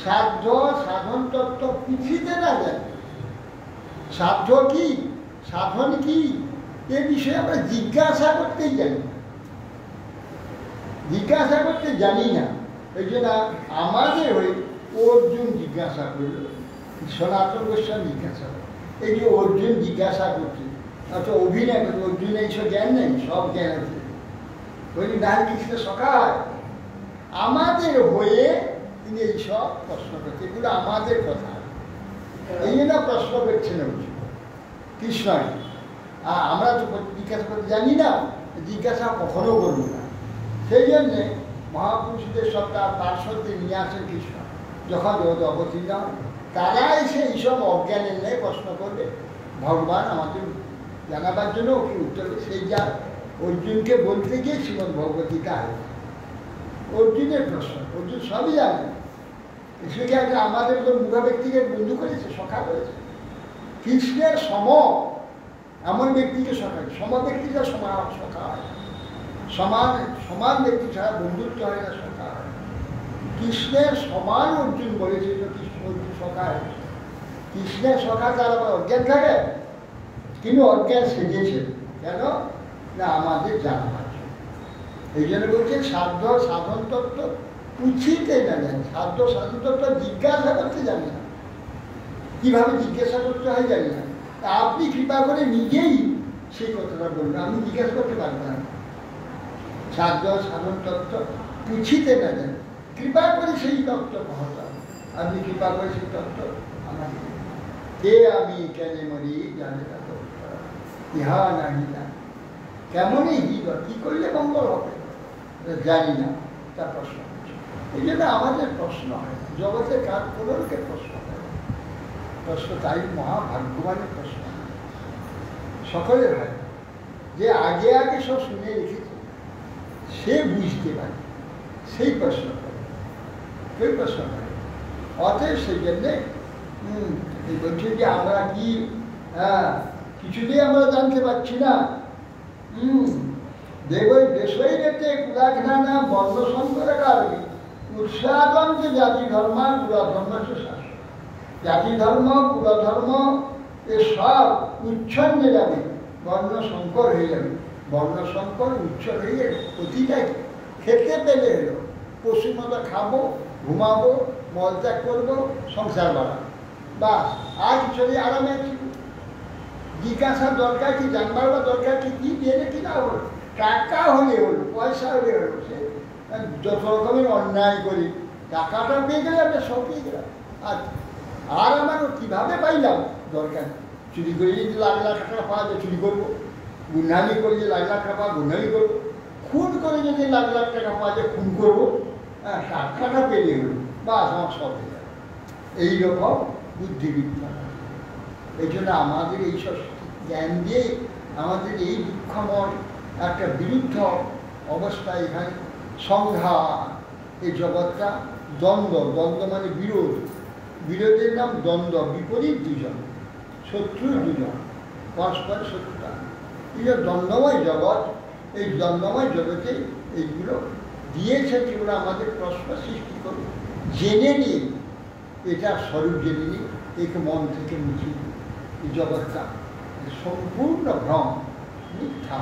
[SPEAKER 4] সাধ্য সাধন তত্ত্ব বুঝিতে না জানি। সাধ্য কি, সাধন কি, এ বিষয়ে আমরা জিজ্ঞাসা করতেই জানি না, জিজ্ঞাসা করতে জানি না। এই জন্য আমাদের হয়ে অর্জুন জিজ্ঞাসা করল, সনাতন গোস্বামী জিজ্ঞাসা করল। এই যে অর্জুন জিজ্ঞাসা করছে, আচ্ছা অভিনয় করছে, অর্জুন এইসব জ্ঞান নেই, সব জ্ঞান আছে। বলি না, কৃষ্ণ সখায় আমাদের হয়ে তিনি এইসব প্রশ্ন করছে, এগুলো আমাদের কথা। এই জন্য প্রশ্ন করছেন অর্জুন কৃষ্ণ। আর আমরা তো জিজ্ঞাসা করতে জানি না, জিজ্ঞাসা কখনো করবো না। সেই জন্যে মহাপুরুষদের সব তার পার্শ্বদের নিয়ে আসেন কৃষ্ণ, যখন অবতীর্ণ হয় তারা এসে এইসব অজ্ঞানের নিয়ে প্রশ্ন করবে, ভগবান আমাদের জানাবার জন্য ওকে উত্তর। সেই যা অর্জুনকে বলতে গিয়ে শ্রীমদ ভগবদ্গীতা আছে, অর্জুনের প্রশ্ন, অর্জুন সবই জানে। সেটা একটা আমাদের তো মুখা ব্যক্তিকে বন্ধু করেছে, সখা করেছে। কৃষ্ণের সম এমন ব্যক্তিকে সখা, সম ব্যক্তিটা সখা হয়, সমান ব্যক্তি ছাড়া বন্ধুত্ব হয় না, সখা হয়। কৃষ্ণের সমান অর্জুন বলেছে যে কৃষ্ণ অর্জুন সখা হয়। কৃষ্ণের সখা তার আবার অজ্ঞান থাকে, কিন্তু অজ্ঞান সেজেছে কেন না আমাদের জানবার জন্য। এই জন্য বলছে সাধ্য সাধন তত্ত্ব পুছিতে না জানি, সাধ্য সাধন তত্ত্ব জিজ্ঞাসা করতে জানি না, কিভাবে জিজ্ঞাসা করতে হয় জানি না। আপনি কৃপা করে নিজেই সেই কথাটা বলবেন, আমি জিজ্ঞাসা করতে পারবো না। সাধ্য সাধন তত্ত্ব পুছিতে না জানি, কৃপা করে সেই তত্ত্ব পৌঁছান। আপনি কৃপা করে সেই তত্ত্ব আমাকে, কে আমি কেন মরি জানে না তত্ত্ব, ইহা নাহি না কেমনই হীন, কি করলে মঙ্গল হবে জানি না, তার প্রশ্ন হচ্ছে। এই জন্য আমাদের প্রশ্ন হয় না, জগতে কার কোনো লোকের প্রশ্ন হয় না। প্রশ্ন তাই মহাভাগ্যবানের প্রশ্ন সকলের হয়, যে আগে আগে সব শুনে রেখেছে সে বুঝতে পারে, সেই প্রশ্ন করে, কেউ প্রশ্ন করে। অতএব সেই জন্যে বলছে যে আমরা কি কিছুতেই আমরা জানতে পারছি না। দেশই রেতে কুলাঘানা বর্ণ সংকরের কারণে উৎসাদন যে জাতি ধর্ম কুলধর্ম শাসন, জাতি ধর্ম কুলধর্ম এসব উচ্ছন্নে যাবে, বর্ণ সংকর হয়ে যাবে। বর্ণ সংকর উচ্ছল হয়ে গেলে প্রতিটাই খেতে পেলে এলো, পশুর মতো খাবো, ঘুমাবো, মলত্যাগ করবো, সংসার বাড়াবো, বাস আর চলে আরামে ছিল। জিজ্ঞাসার দরকার কি, জানবার বা দরকার কি, কি পেলে কি না হলো, টাকা হলে হলো, পয়সা হলে হলো, সে যত রকমের অন্যায় করি, টাকাটা পেয়ে গেলে আমরা সব পেয়ে গেলাম। আর আমার কীভাবে পাইলাম দরকার, চুরি করে যদি লাখ লাখ টাকা পাওয়া যায় চুরি করবো, গুন্ডামি করে যদি লাখ লাখ টাকা পাওয়া গুন্ডামি করবো, খুন করে যদি লাখ লাখ টাকা পাওয়া যায় খুন করবো, হ্যাঁ টাকাটা পেরিয়ে গেল বা আমার সব হয়ে যাবে। এইরকম বুদ্ধিবিদ্যা। এই জন্য আমাদের এইসব জ্ঞান দিয়ে আমাদের এই দুঃখময় একটা বিরুদ্ধ অবস্থা, এখানে সংঘাত, এই জগৎটা দ্বন্দ্ব, দ্বন্দ্ব মানে বিরোধ, বিরোধের নাম দ্বন্দ্ব, বিপরীত দুজন, শত্রু দুজন, পরস্পর শত্রুতা, এই যে দ্বন্দ্বময় জগৎ, এই দ্বন্দ্বময় জগতে এইগুলো দিয়েছে, যেগুলো আমাদের প্রশ্ন সৃষ্টি করে জেনে নিয়ে, এটা স্বরূপ জেনে নিয়ে একে মন থেকে মুছিয়ে দিই। এই জগৎটা সম্পূর্ণ ভ্রম, মিথ্যা।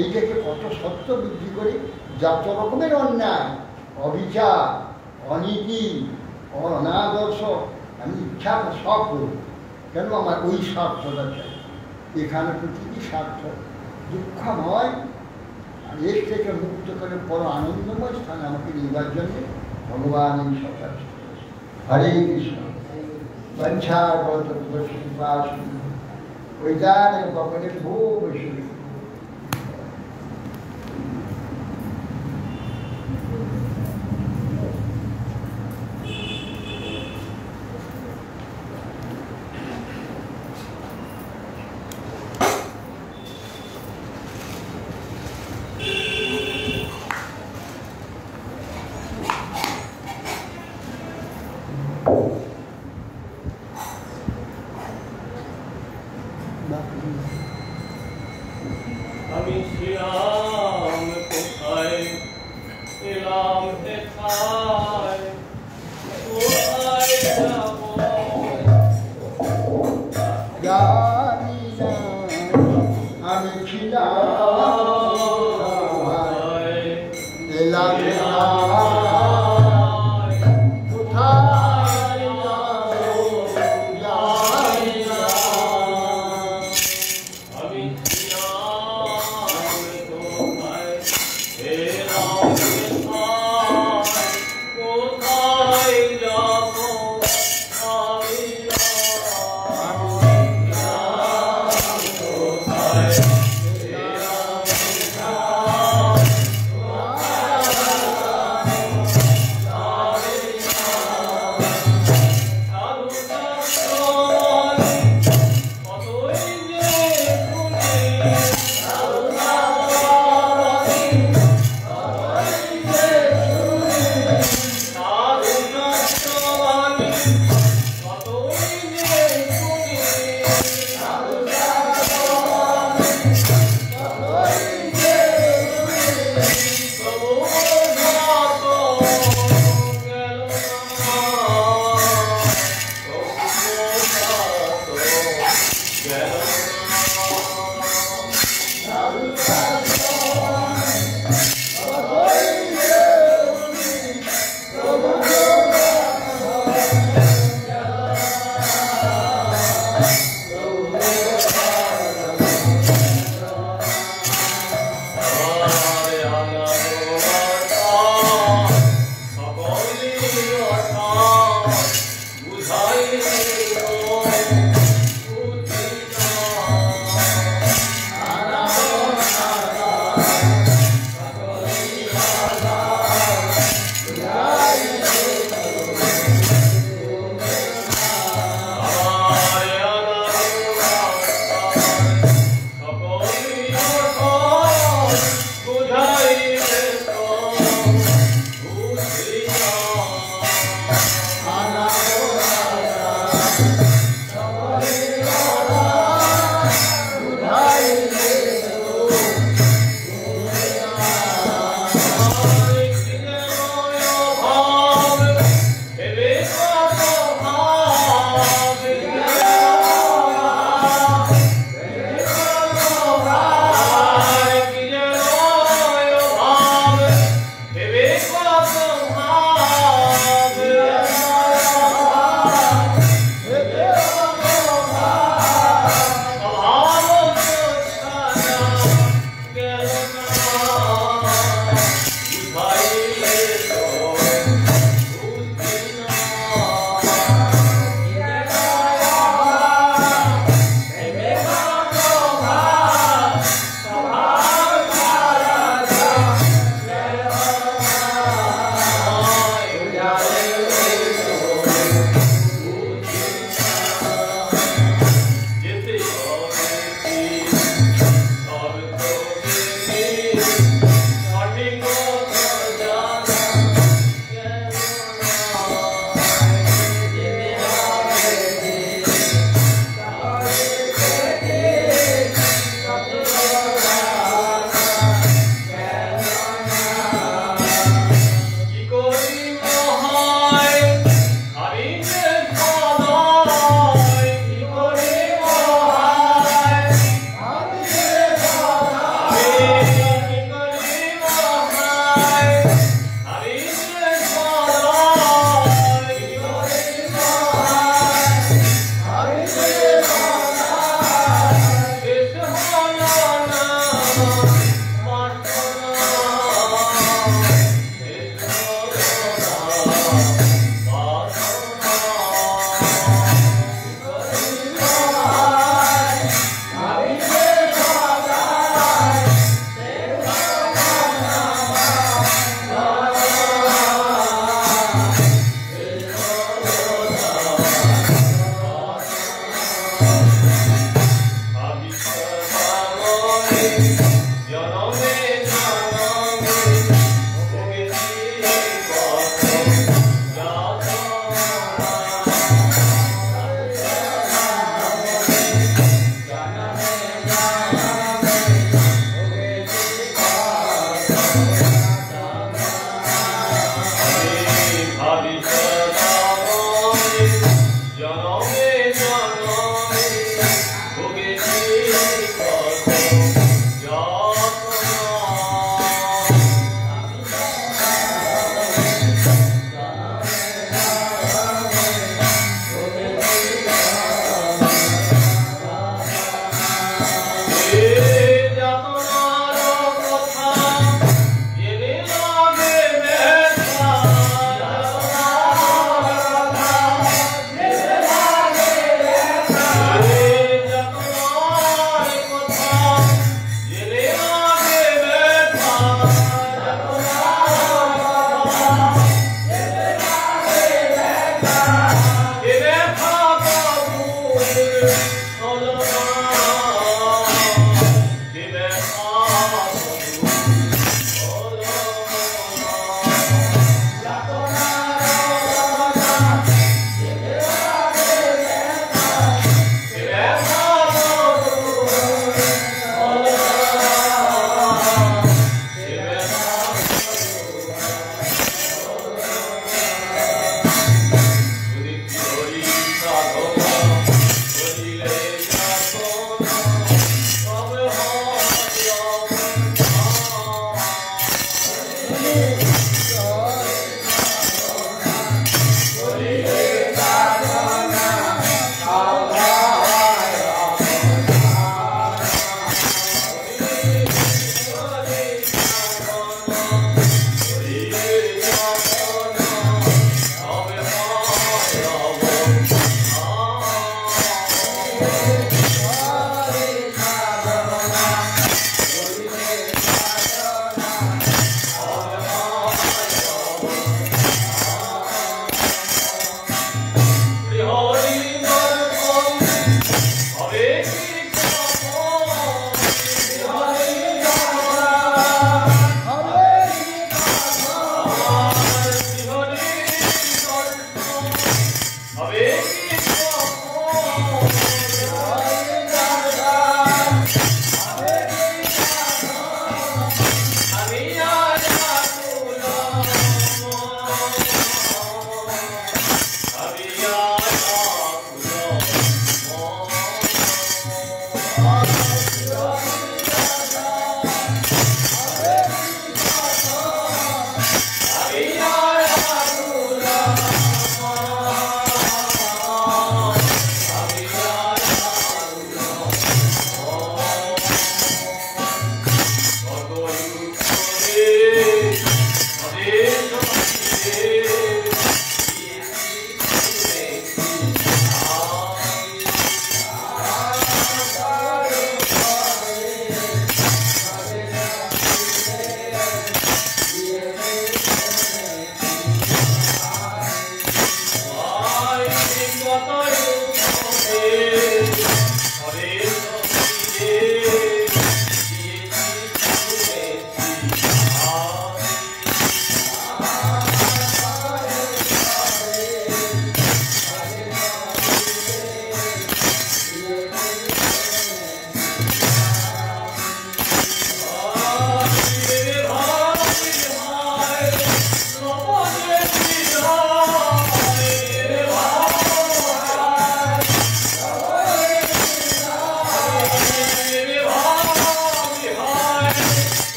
[SPEAKER 4] এইটাকে কত সত্য বৃদ্ধি করে যত রকমের অন্যায়, অবিচার, অনীতি, অনাদর্শ, আমি ইচ্ছা সব করব, কেন আমার ওই স্বার্থটা চাই। এখানে পৃথিবী স্বার্থ দুঃখময়, আর এর থেকে মুক্ত করে বড় আনন্দময় স্থানে আমাকে নেবার জন্যে ভগবান এই সরকার। হরে কৃষ্ণ। বঞ্ছাগত ওইটানে কখনো খুব বেশি।
[SPEAKER 7] আমি শ্রীরাম কোথায় এলাম, কোথায় কোথায় যাব,
[SPEAKER 4] জানি না আমি ছিলাম এলাম কোথায় যাব, জানি না।
[SPEAKER 7] আমি শ্রীরাম কোথায় এলাম, কোথায় যাব, আমি কোথায়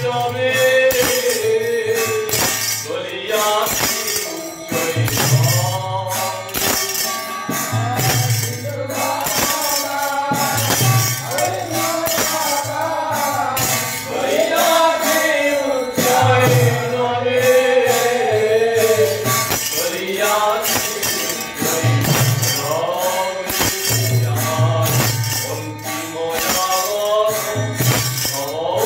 [SPEAKER 7] রবে বলিয়াছি Oh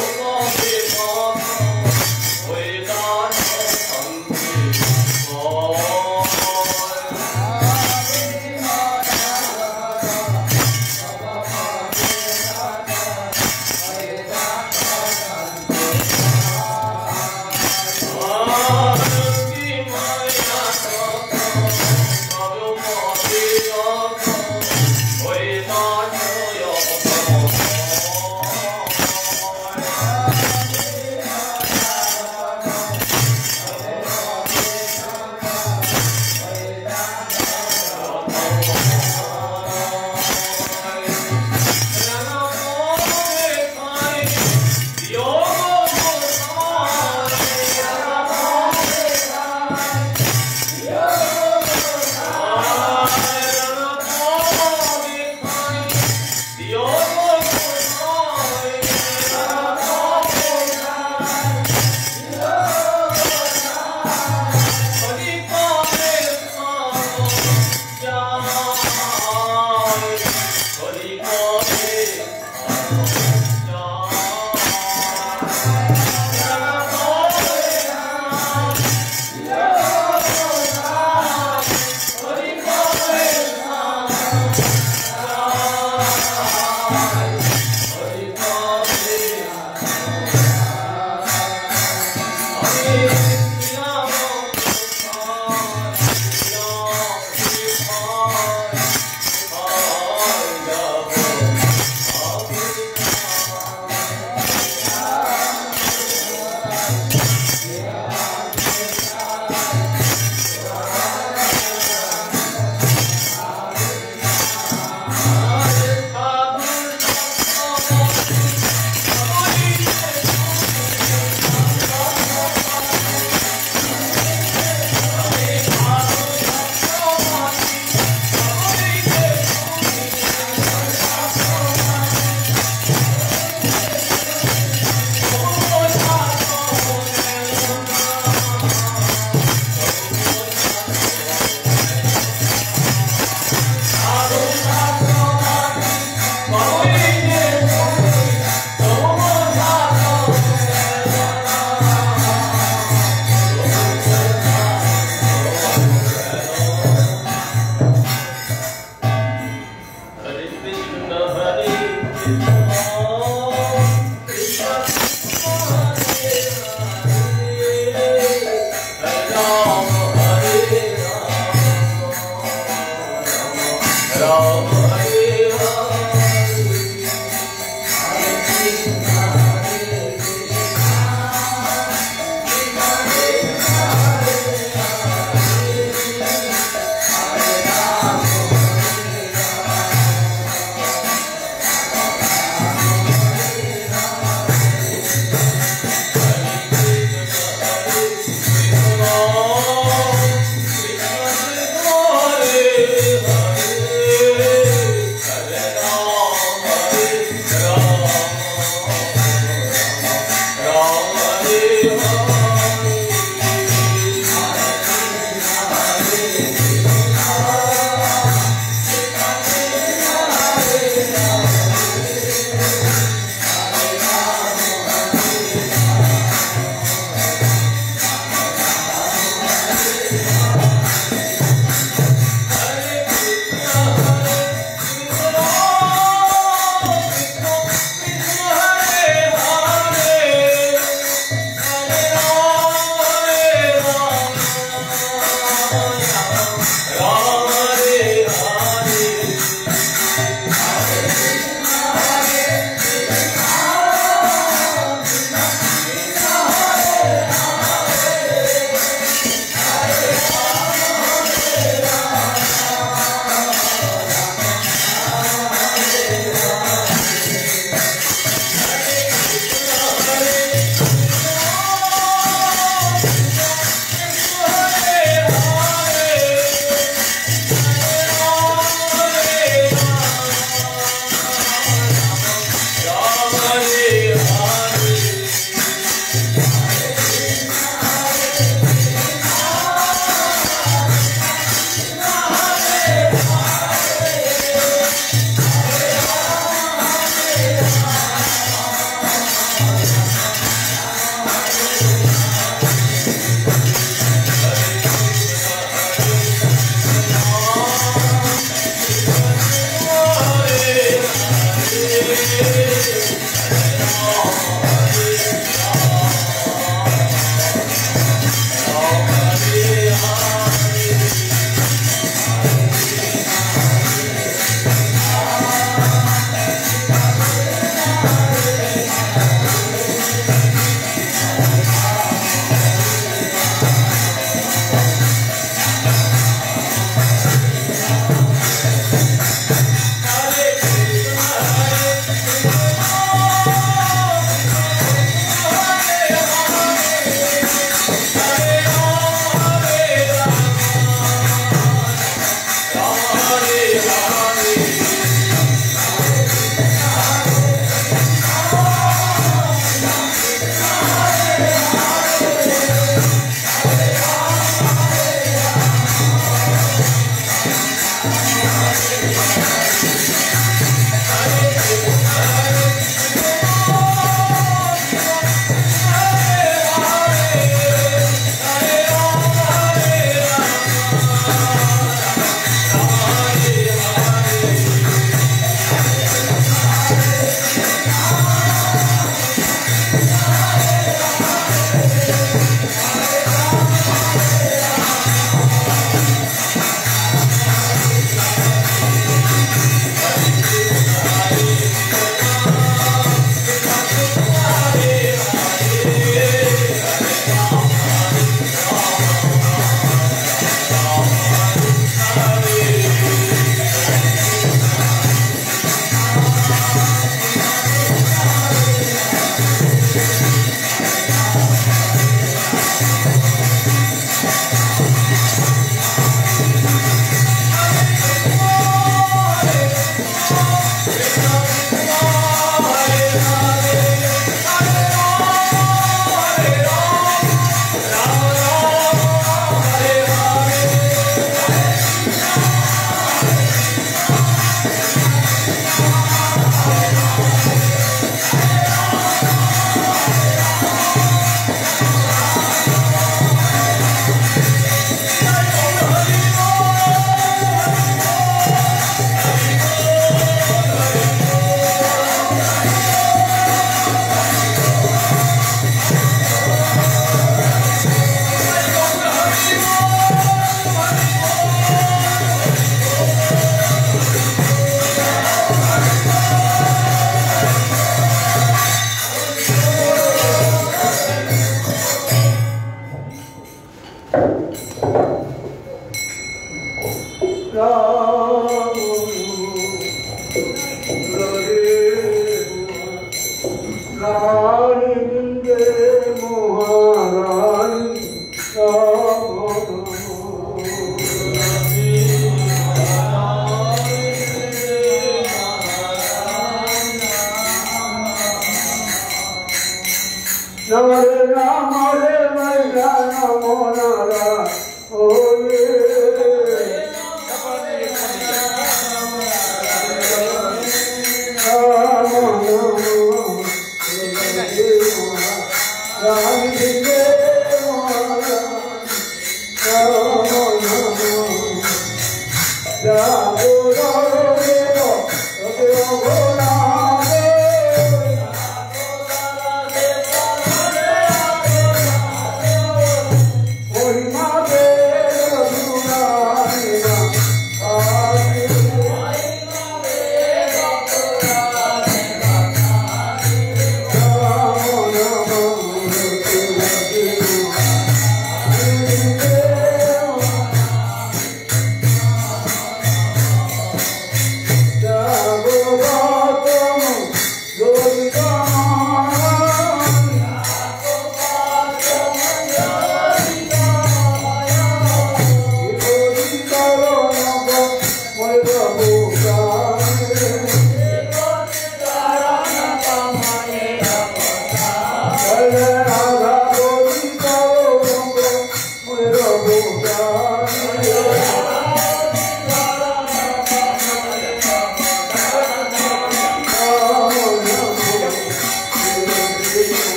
[SPEAKER 8] Thank you.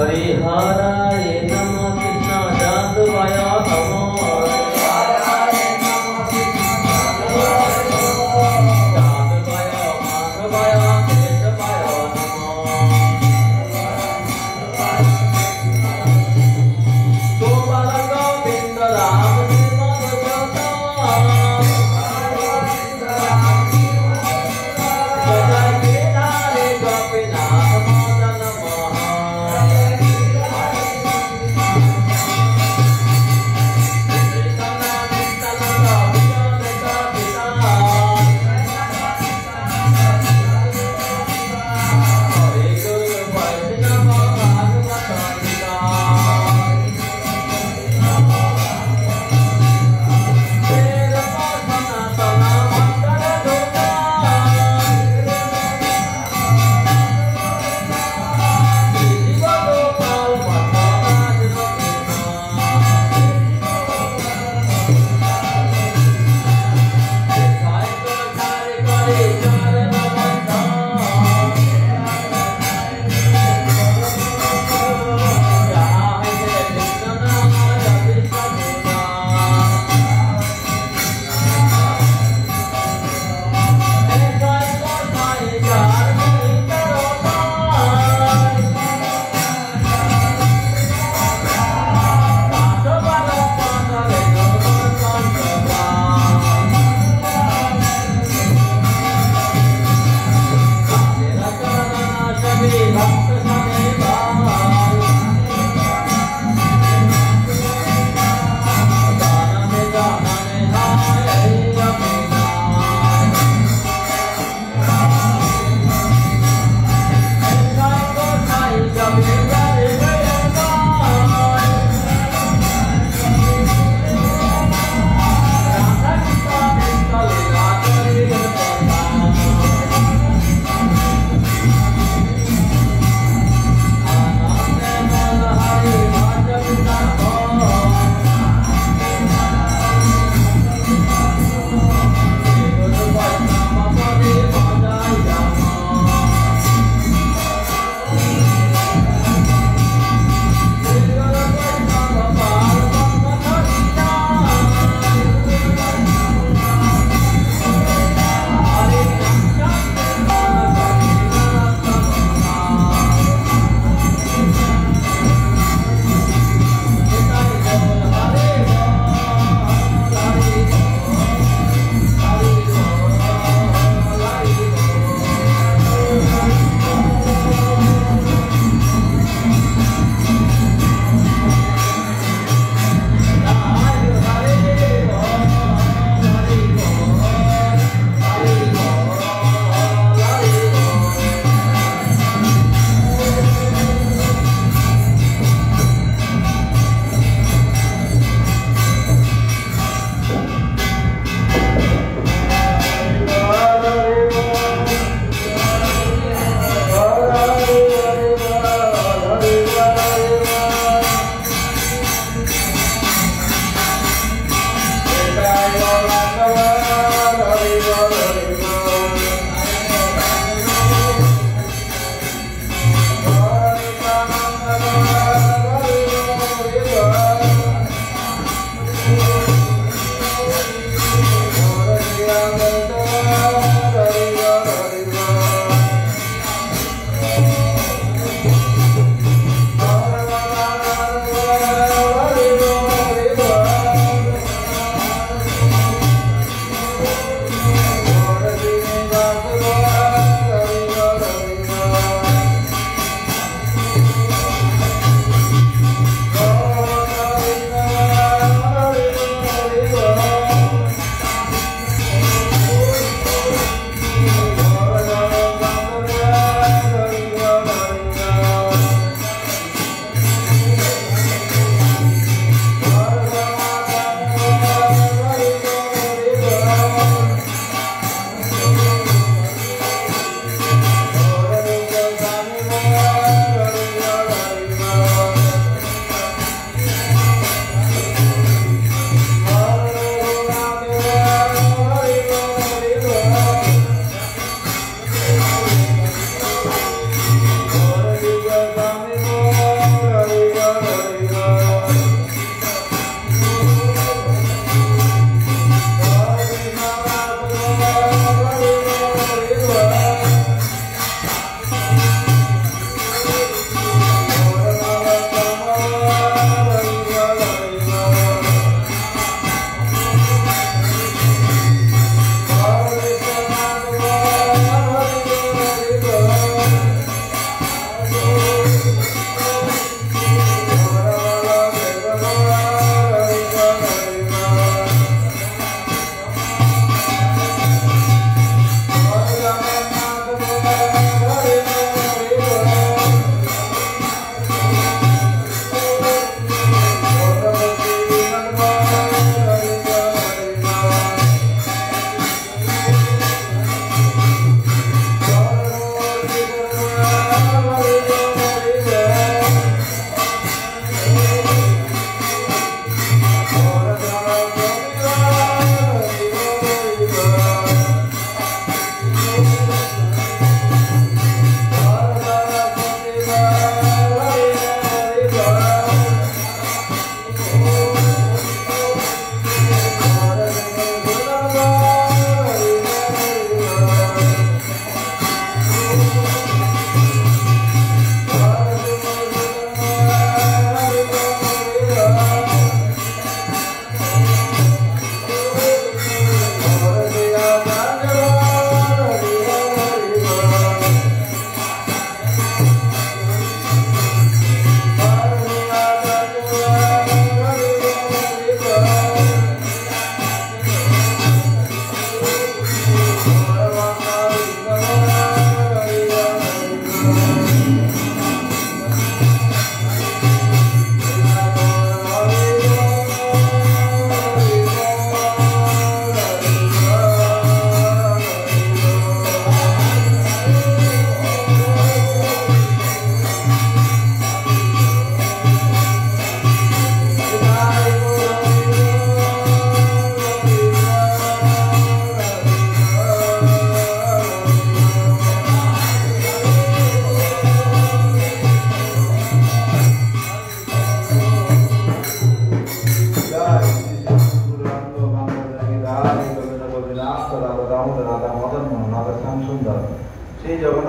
[SPEAKER 7] हरिहराय नमः कृष्ण जादवाय नमः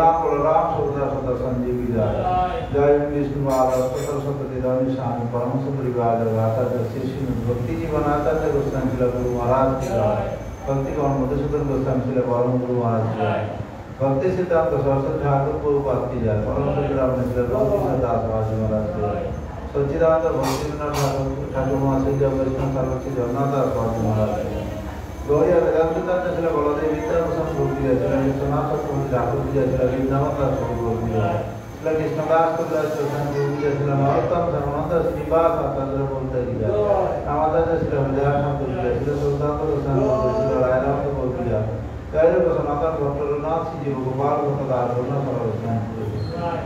[SPEAKER 6] राम बलराम सुभद्रा सदा संजीवी जाय जय विष्णु बाला सतर सतति दानी शान परम सुपरिवार गाता जय श्री श्री भक्ति जीवन आता जय गोस्वामी श्री गुरु महाराज की जय भक्ति कौन मधुसूदन गोस्वामी श्री परम गुरु महाराज की जय भक्ति सिद्धांत सरस्वती ठाकुर प्रभुपाद की जय परम श्री राम श्री रघुनाथ दास महाराज की जय सच्चिदानंद भक्ति विनोद ठाकुर महाराज जय वैष्णव सर्वश्री जगन्नाथ दास महाराज की जय गौरिया वेदांता श्री बलदेव विद्या भूषण श्री विश्वनाथ स्वामी ठाकुर जी श्री वृंदावन दास श्री कृष्णदास कविराज श्री श्री नरोत्तम सर्वानंद श्रीवास आचार्य बोलते की जय रामादास श्री हरिदास ठाकुर जी श्री सुल्तान गोस्वामी श्री रायराम बोल की जय जय सनातन भक्त रघुनाथ जी गोपाल भक्त दास रघुनाथ गोस्वामी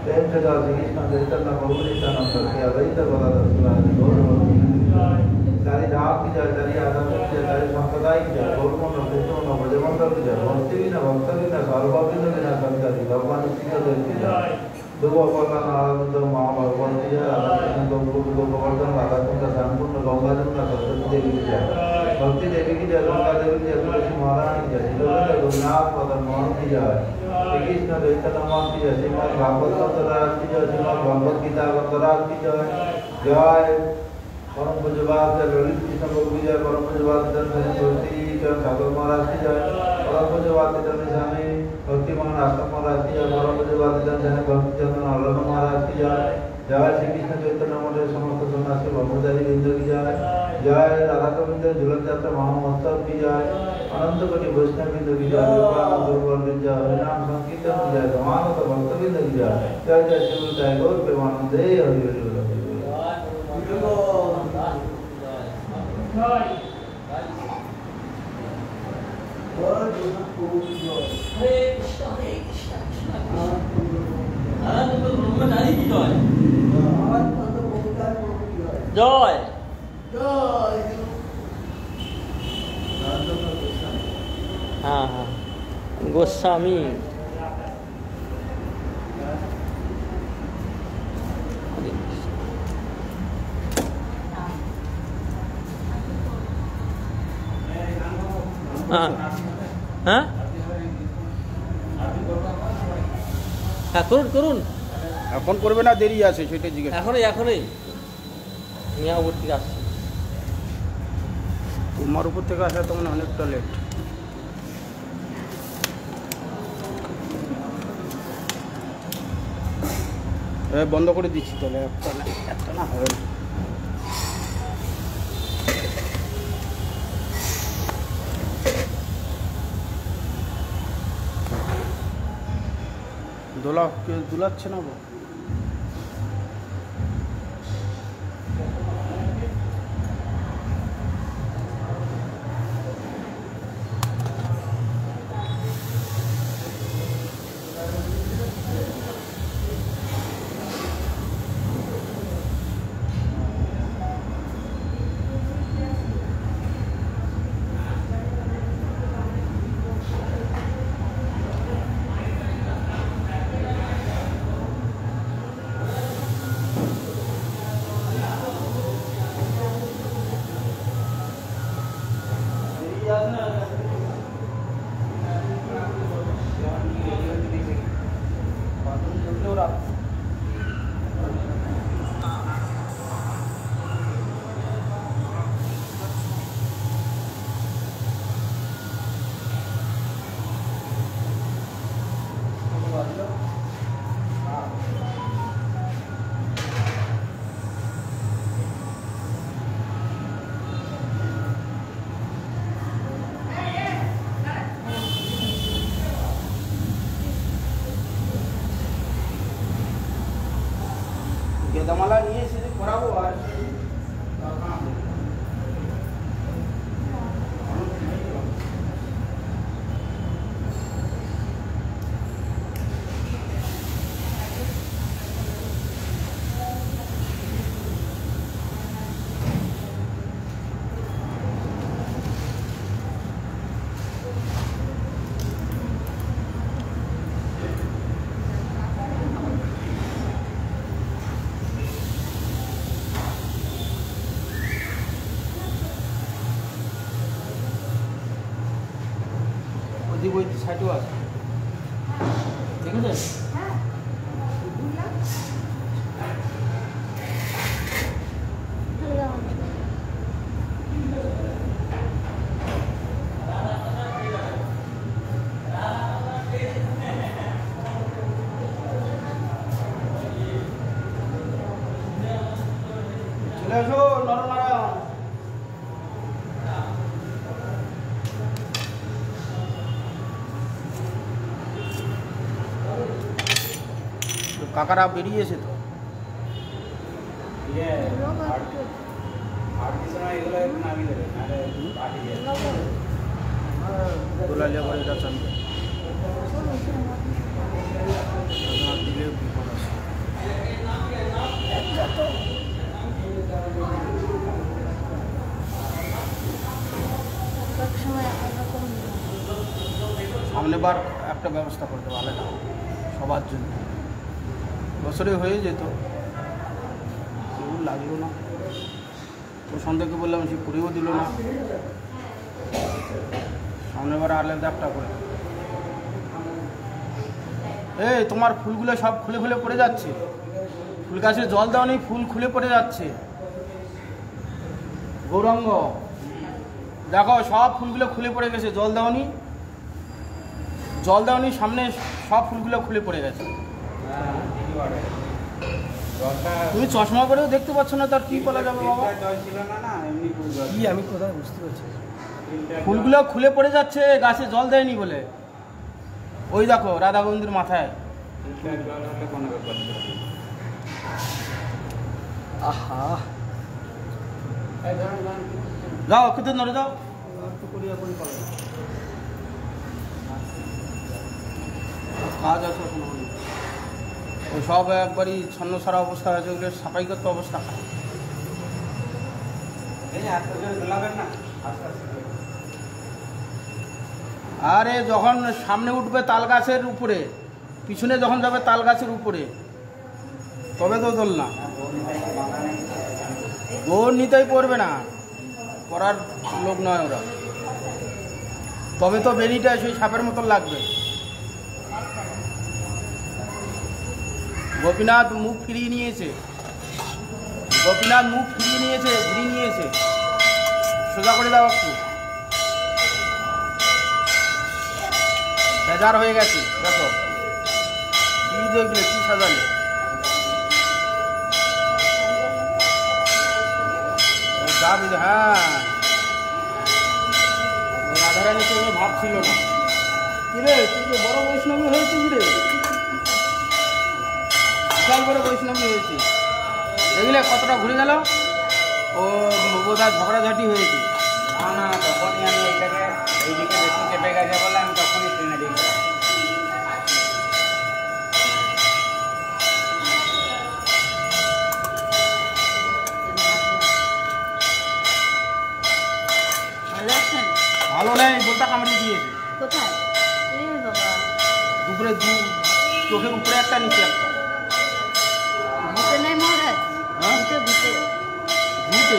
[SPEAKER 6] प्रेम से दास कृष्ण चैतन्य प्रभु नित्यानंद श्री अद्वैत गदाधर शिवाजी गौर सारी धाम की जय सारी आदम की जय सारी संप्रदाय की जय गौरमंडल कृष्ण भजमंडल की जय भक्ति बिना भक्त बिना सर्वबिंद बिना संतारी भगवान श्री देव की जय दुर्गोपाल नारायण महाभगवान की जय राधाकृष्ण गोवर्धन राधाकुंड श्यामकुंड गंगा जमुना सरस्वती देवी की जय भक्ति देवी की जय गंगा देवी की जय तुलसी महारानी की जय श्रीलोक रघुनाथ मदन मोहन की जय श्री कृष्ण चैतन्य महाराज की जय श्रीमद् भागवत ग्रंथराज की जय श्रीमद् भगवत गीता ग्रंथराज की जय जय परम पूज्यपाद ललित कृष्ण प्रभु की जय परम पूज्यपाद चंद्र तुलसी चरण ठाकुर महाराज की जय परम पूज्यपाद चंद्र स्वामी भक्ति मोहन आश्रम महाराज की जय परम पूज्यपाद चंद्र भक्ति चंद्र नारायण महाराज की जय जय श्री कृष्ण चैतन्य मंडल समस्त सन्यासी ब्रह्मचारी वृंद की जय जय राधा गोविंद झूलन जात्रा महामहोत्सव की जय अनंत कोटि वैष्णव वृंद की जय गुरुवर की जय हरिनाम संकीर्तन की जय समानत भक्त वृंद की जय जय जय शिव जय गौर प्रेमानंदे हरि हरि
[SPEAKER 1] জয় हाँ हाँ गोस्वामी हाँ हाँ করুন করুন
[SPEAKER 8] এখন করবে না দেরি আছে সেটা জিজ্ঞেস
[SPEAKER 1] এখনই এখনই মিয়া উপর থেকে আসছে
[SPEAKER 8] তোমার উপর থেকে আসা তখন অনেকটা লেট বন্ধ করে দিচ্ছি তাহলে একটা না হবে না দুলাচ্ছে না গেদামালা নিয়ে এসে করাবো আর সাইডও আছে ঠিক
[SPEAKER 1] বুঝলেন? চলে আসো নরনারায়ণ। কাকারা বেরিয়েছে তো। দোলালিয়া করে যাচ্ছেন দিলে বিপদ আছে। সামনে বার একটা ব্যবস্থা করতে ভালো না সবার জন্য। বছরে হয়ে যেত, কেউ লাগলো না। তো সন্ধ্যাকে বললাম, সে করেও দিল না। সামনেবার আলাদা একটা করে। এই তোমার ফুলগুলো সব খুলে খুলে পড়ে যাচ্ছে। ফুল গাছে জল দেওয়া নেই, ফুল খুলে পড়ে যাচ্ছে। গৌরাঙ্গ দেখো, সব ফুলগুলো খুলে পড়ে গেছে। জল দেওয়ানি, জল দেওয়ানি, সামনে সব ফুলগুলো খুলে পড়ে গেছে। তুমি চশমা করেও দেখতে পাচ্ছ না, তার কি বলা যাবে বাবা? কি আমি কোথায় বুঝতে পারছি। ফুলগুলো খুলে পড়ে যাচ্ছে, গাছে জল দেয়নি বলে। ওই দেখো রাধা গোবিন্দের মাথায়। আহা, যাও কিন্তু নড়ে যাও। কাজ আছে ওই সব একবারই ছন্ন সারা অবস্থা আছে। ওগুলো সাফাই করতে অবস্থা খারাপ। আরে যখন সামনে উঠবে তাল গাছের উপরে, পিছনে যখন যাবে তাল গাছের উপরে, তবে তো দোল না। দৌড় নিতেই পড়বে না, করার লোক নয় ওরা। তবে তো বেরিটা সেই সাপের মতন লাগবে। গোপীনাথ মুখ ফিরিয়ে নিয়েছে, গোপীনাথ মুখ ফিরিয়ে নিয়েছে, ঘুরিয়ে নিয়েছে। সোজা করে দাও একটু, বেজার হয়ে গেছে। দেখো কি দেখলে, কি সাজালে। যাবি, হ্যাঁ রাধারানী সঙ্গে ভাবছিল না। কিরে তুই তো বড় বৈষ্ণবী হয়েছিস রে, বিশাল বড় বৈষ্ণবী হয়েছিস। দেখলে কতটা ঘুরে গেল। ও বোধহয় ঝগড়াঝাটি হয়েছে।
[SPEAKER 3] না না, তখনই আমি এইদিকে বেশি চেপে গেছে বলে আমি তখনই ট্রেনে দিয়েছিলাম।
[SPEAKER 2] ভালো আছেন?
[SPEAKER 1] ভালো নেই, বলটা কামড়িয়ে দিয়েছে।
[SPEAKER 2] কোথায়? এ বাবা,
[SPEAKER 1] দুপুরে চোখের উপরে একটা, নিচে একটা।
[SPEAKER 2] ভূতে নেই মহারাজ?
[SPEAKER 1] হ্যাঁ?
[SPEAKER 2] ভূতে ভূতে
[SPEAKER 1] ভূতে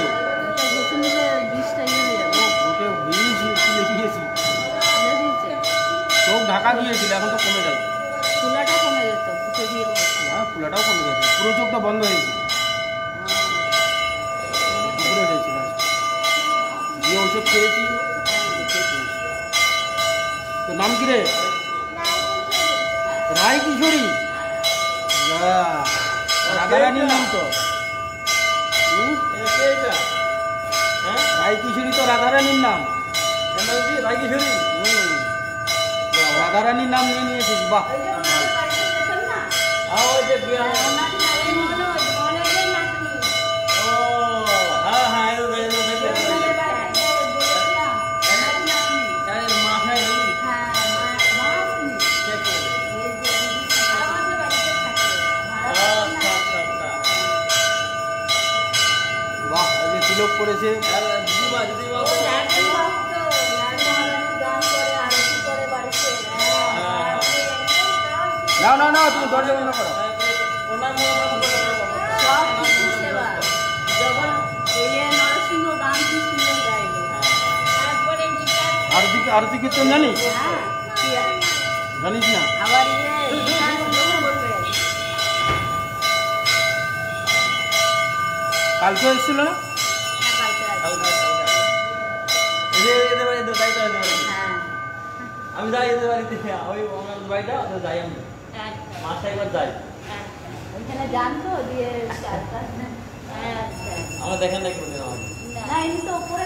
[SPEAKER 2] ওটা ভূতে নিলে বিষটা ইয়ে হয়ে যাবে।
[SPEAKER 1] ভূতে বীজ তুলে দিয়েছি।
[SPEAKER 2] বুঝে দিয়েছে?
[SPEAKER 1] চোখ ঢাকা দিয়েছিল, এখন তো কমে যাবে।
[SPEAKER 2] ফুলাটা কমে যেত ভূতে দিয়ে বসলে।
[SPEAKER 1] হ্যাঁ, ফুলাটাও কমে গেছে, পুরো চোখটা বন্ধ হয়েছে। দুপুরে হয়েছিল, দিয়ে ওষুধ খেয়েছি। তোর নাম কি রে? রায় কিশোরী। রাধারানীর নাম তো। রায় কিশোরী তো রাধারানীর নাম। রায় কিশোরী, রাধারানীর নাম নিয়ে নিয়েছিস। বাহ, বাহ, এই যে তিলক পড়েছে। না না না, তুমি দরজা বন্ধ করো। আরতি কীর্তন জানিস? জানিস না?
[SPEAKER 2] আবার করবে।
[SPEAKER 1] কালকে এসেছিল না?
[SPEAKER 2] হ্যাঁ।
[SPEAKER 7] আমি যাই এদের বাড়িতে, ওই আমার বাড়িটা যাই আমি মাসে একবার যাই।
[SPEAKER 2] ওইখানে জানতো দিয়ে
[SPEAKER 7] আমার দেখেন নাকি
[SPEAKER 2] না এমনি তো ওপরে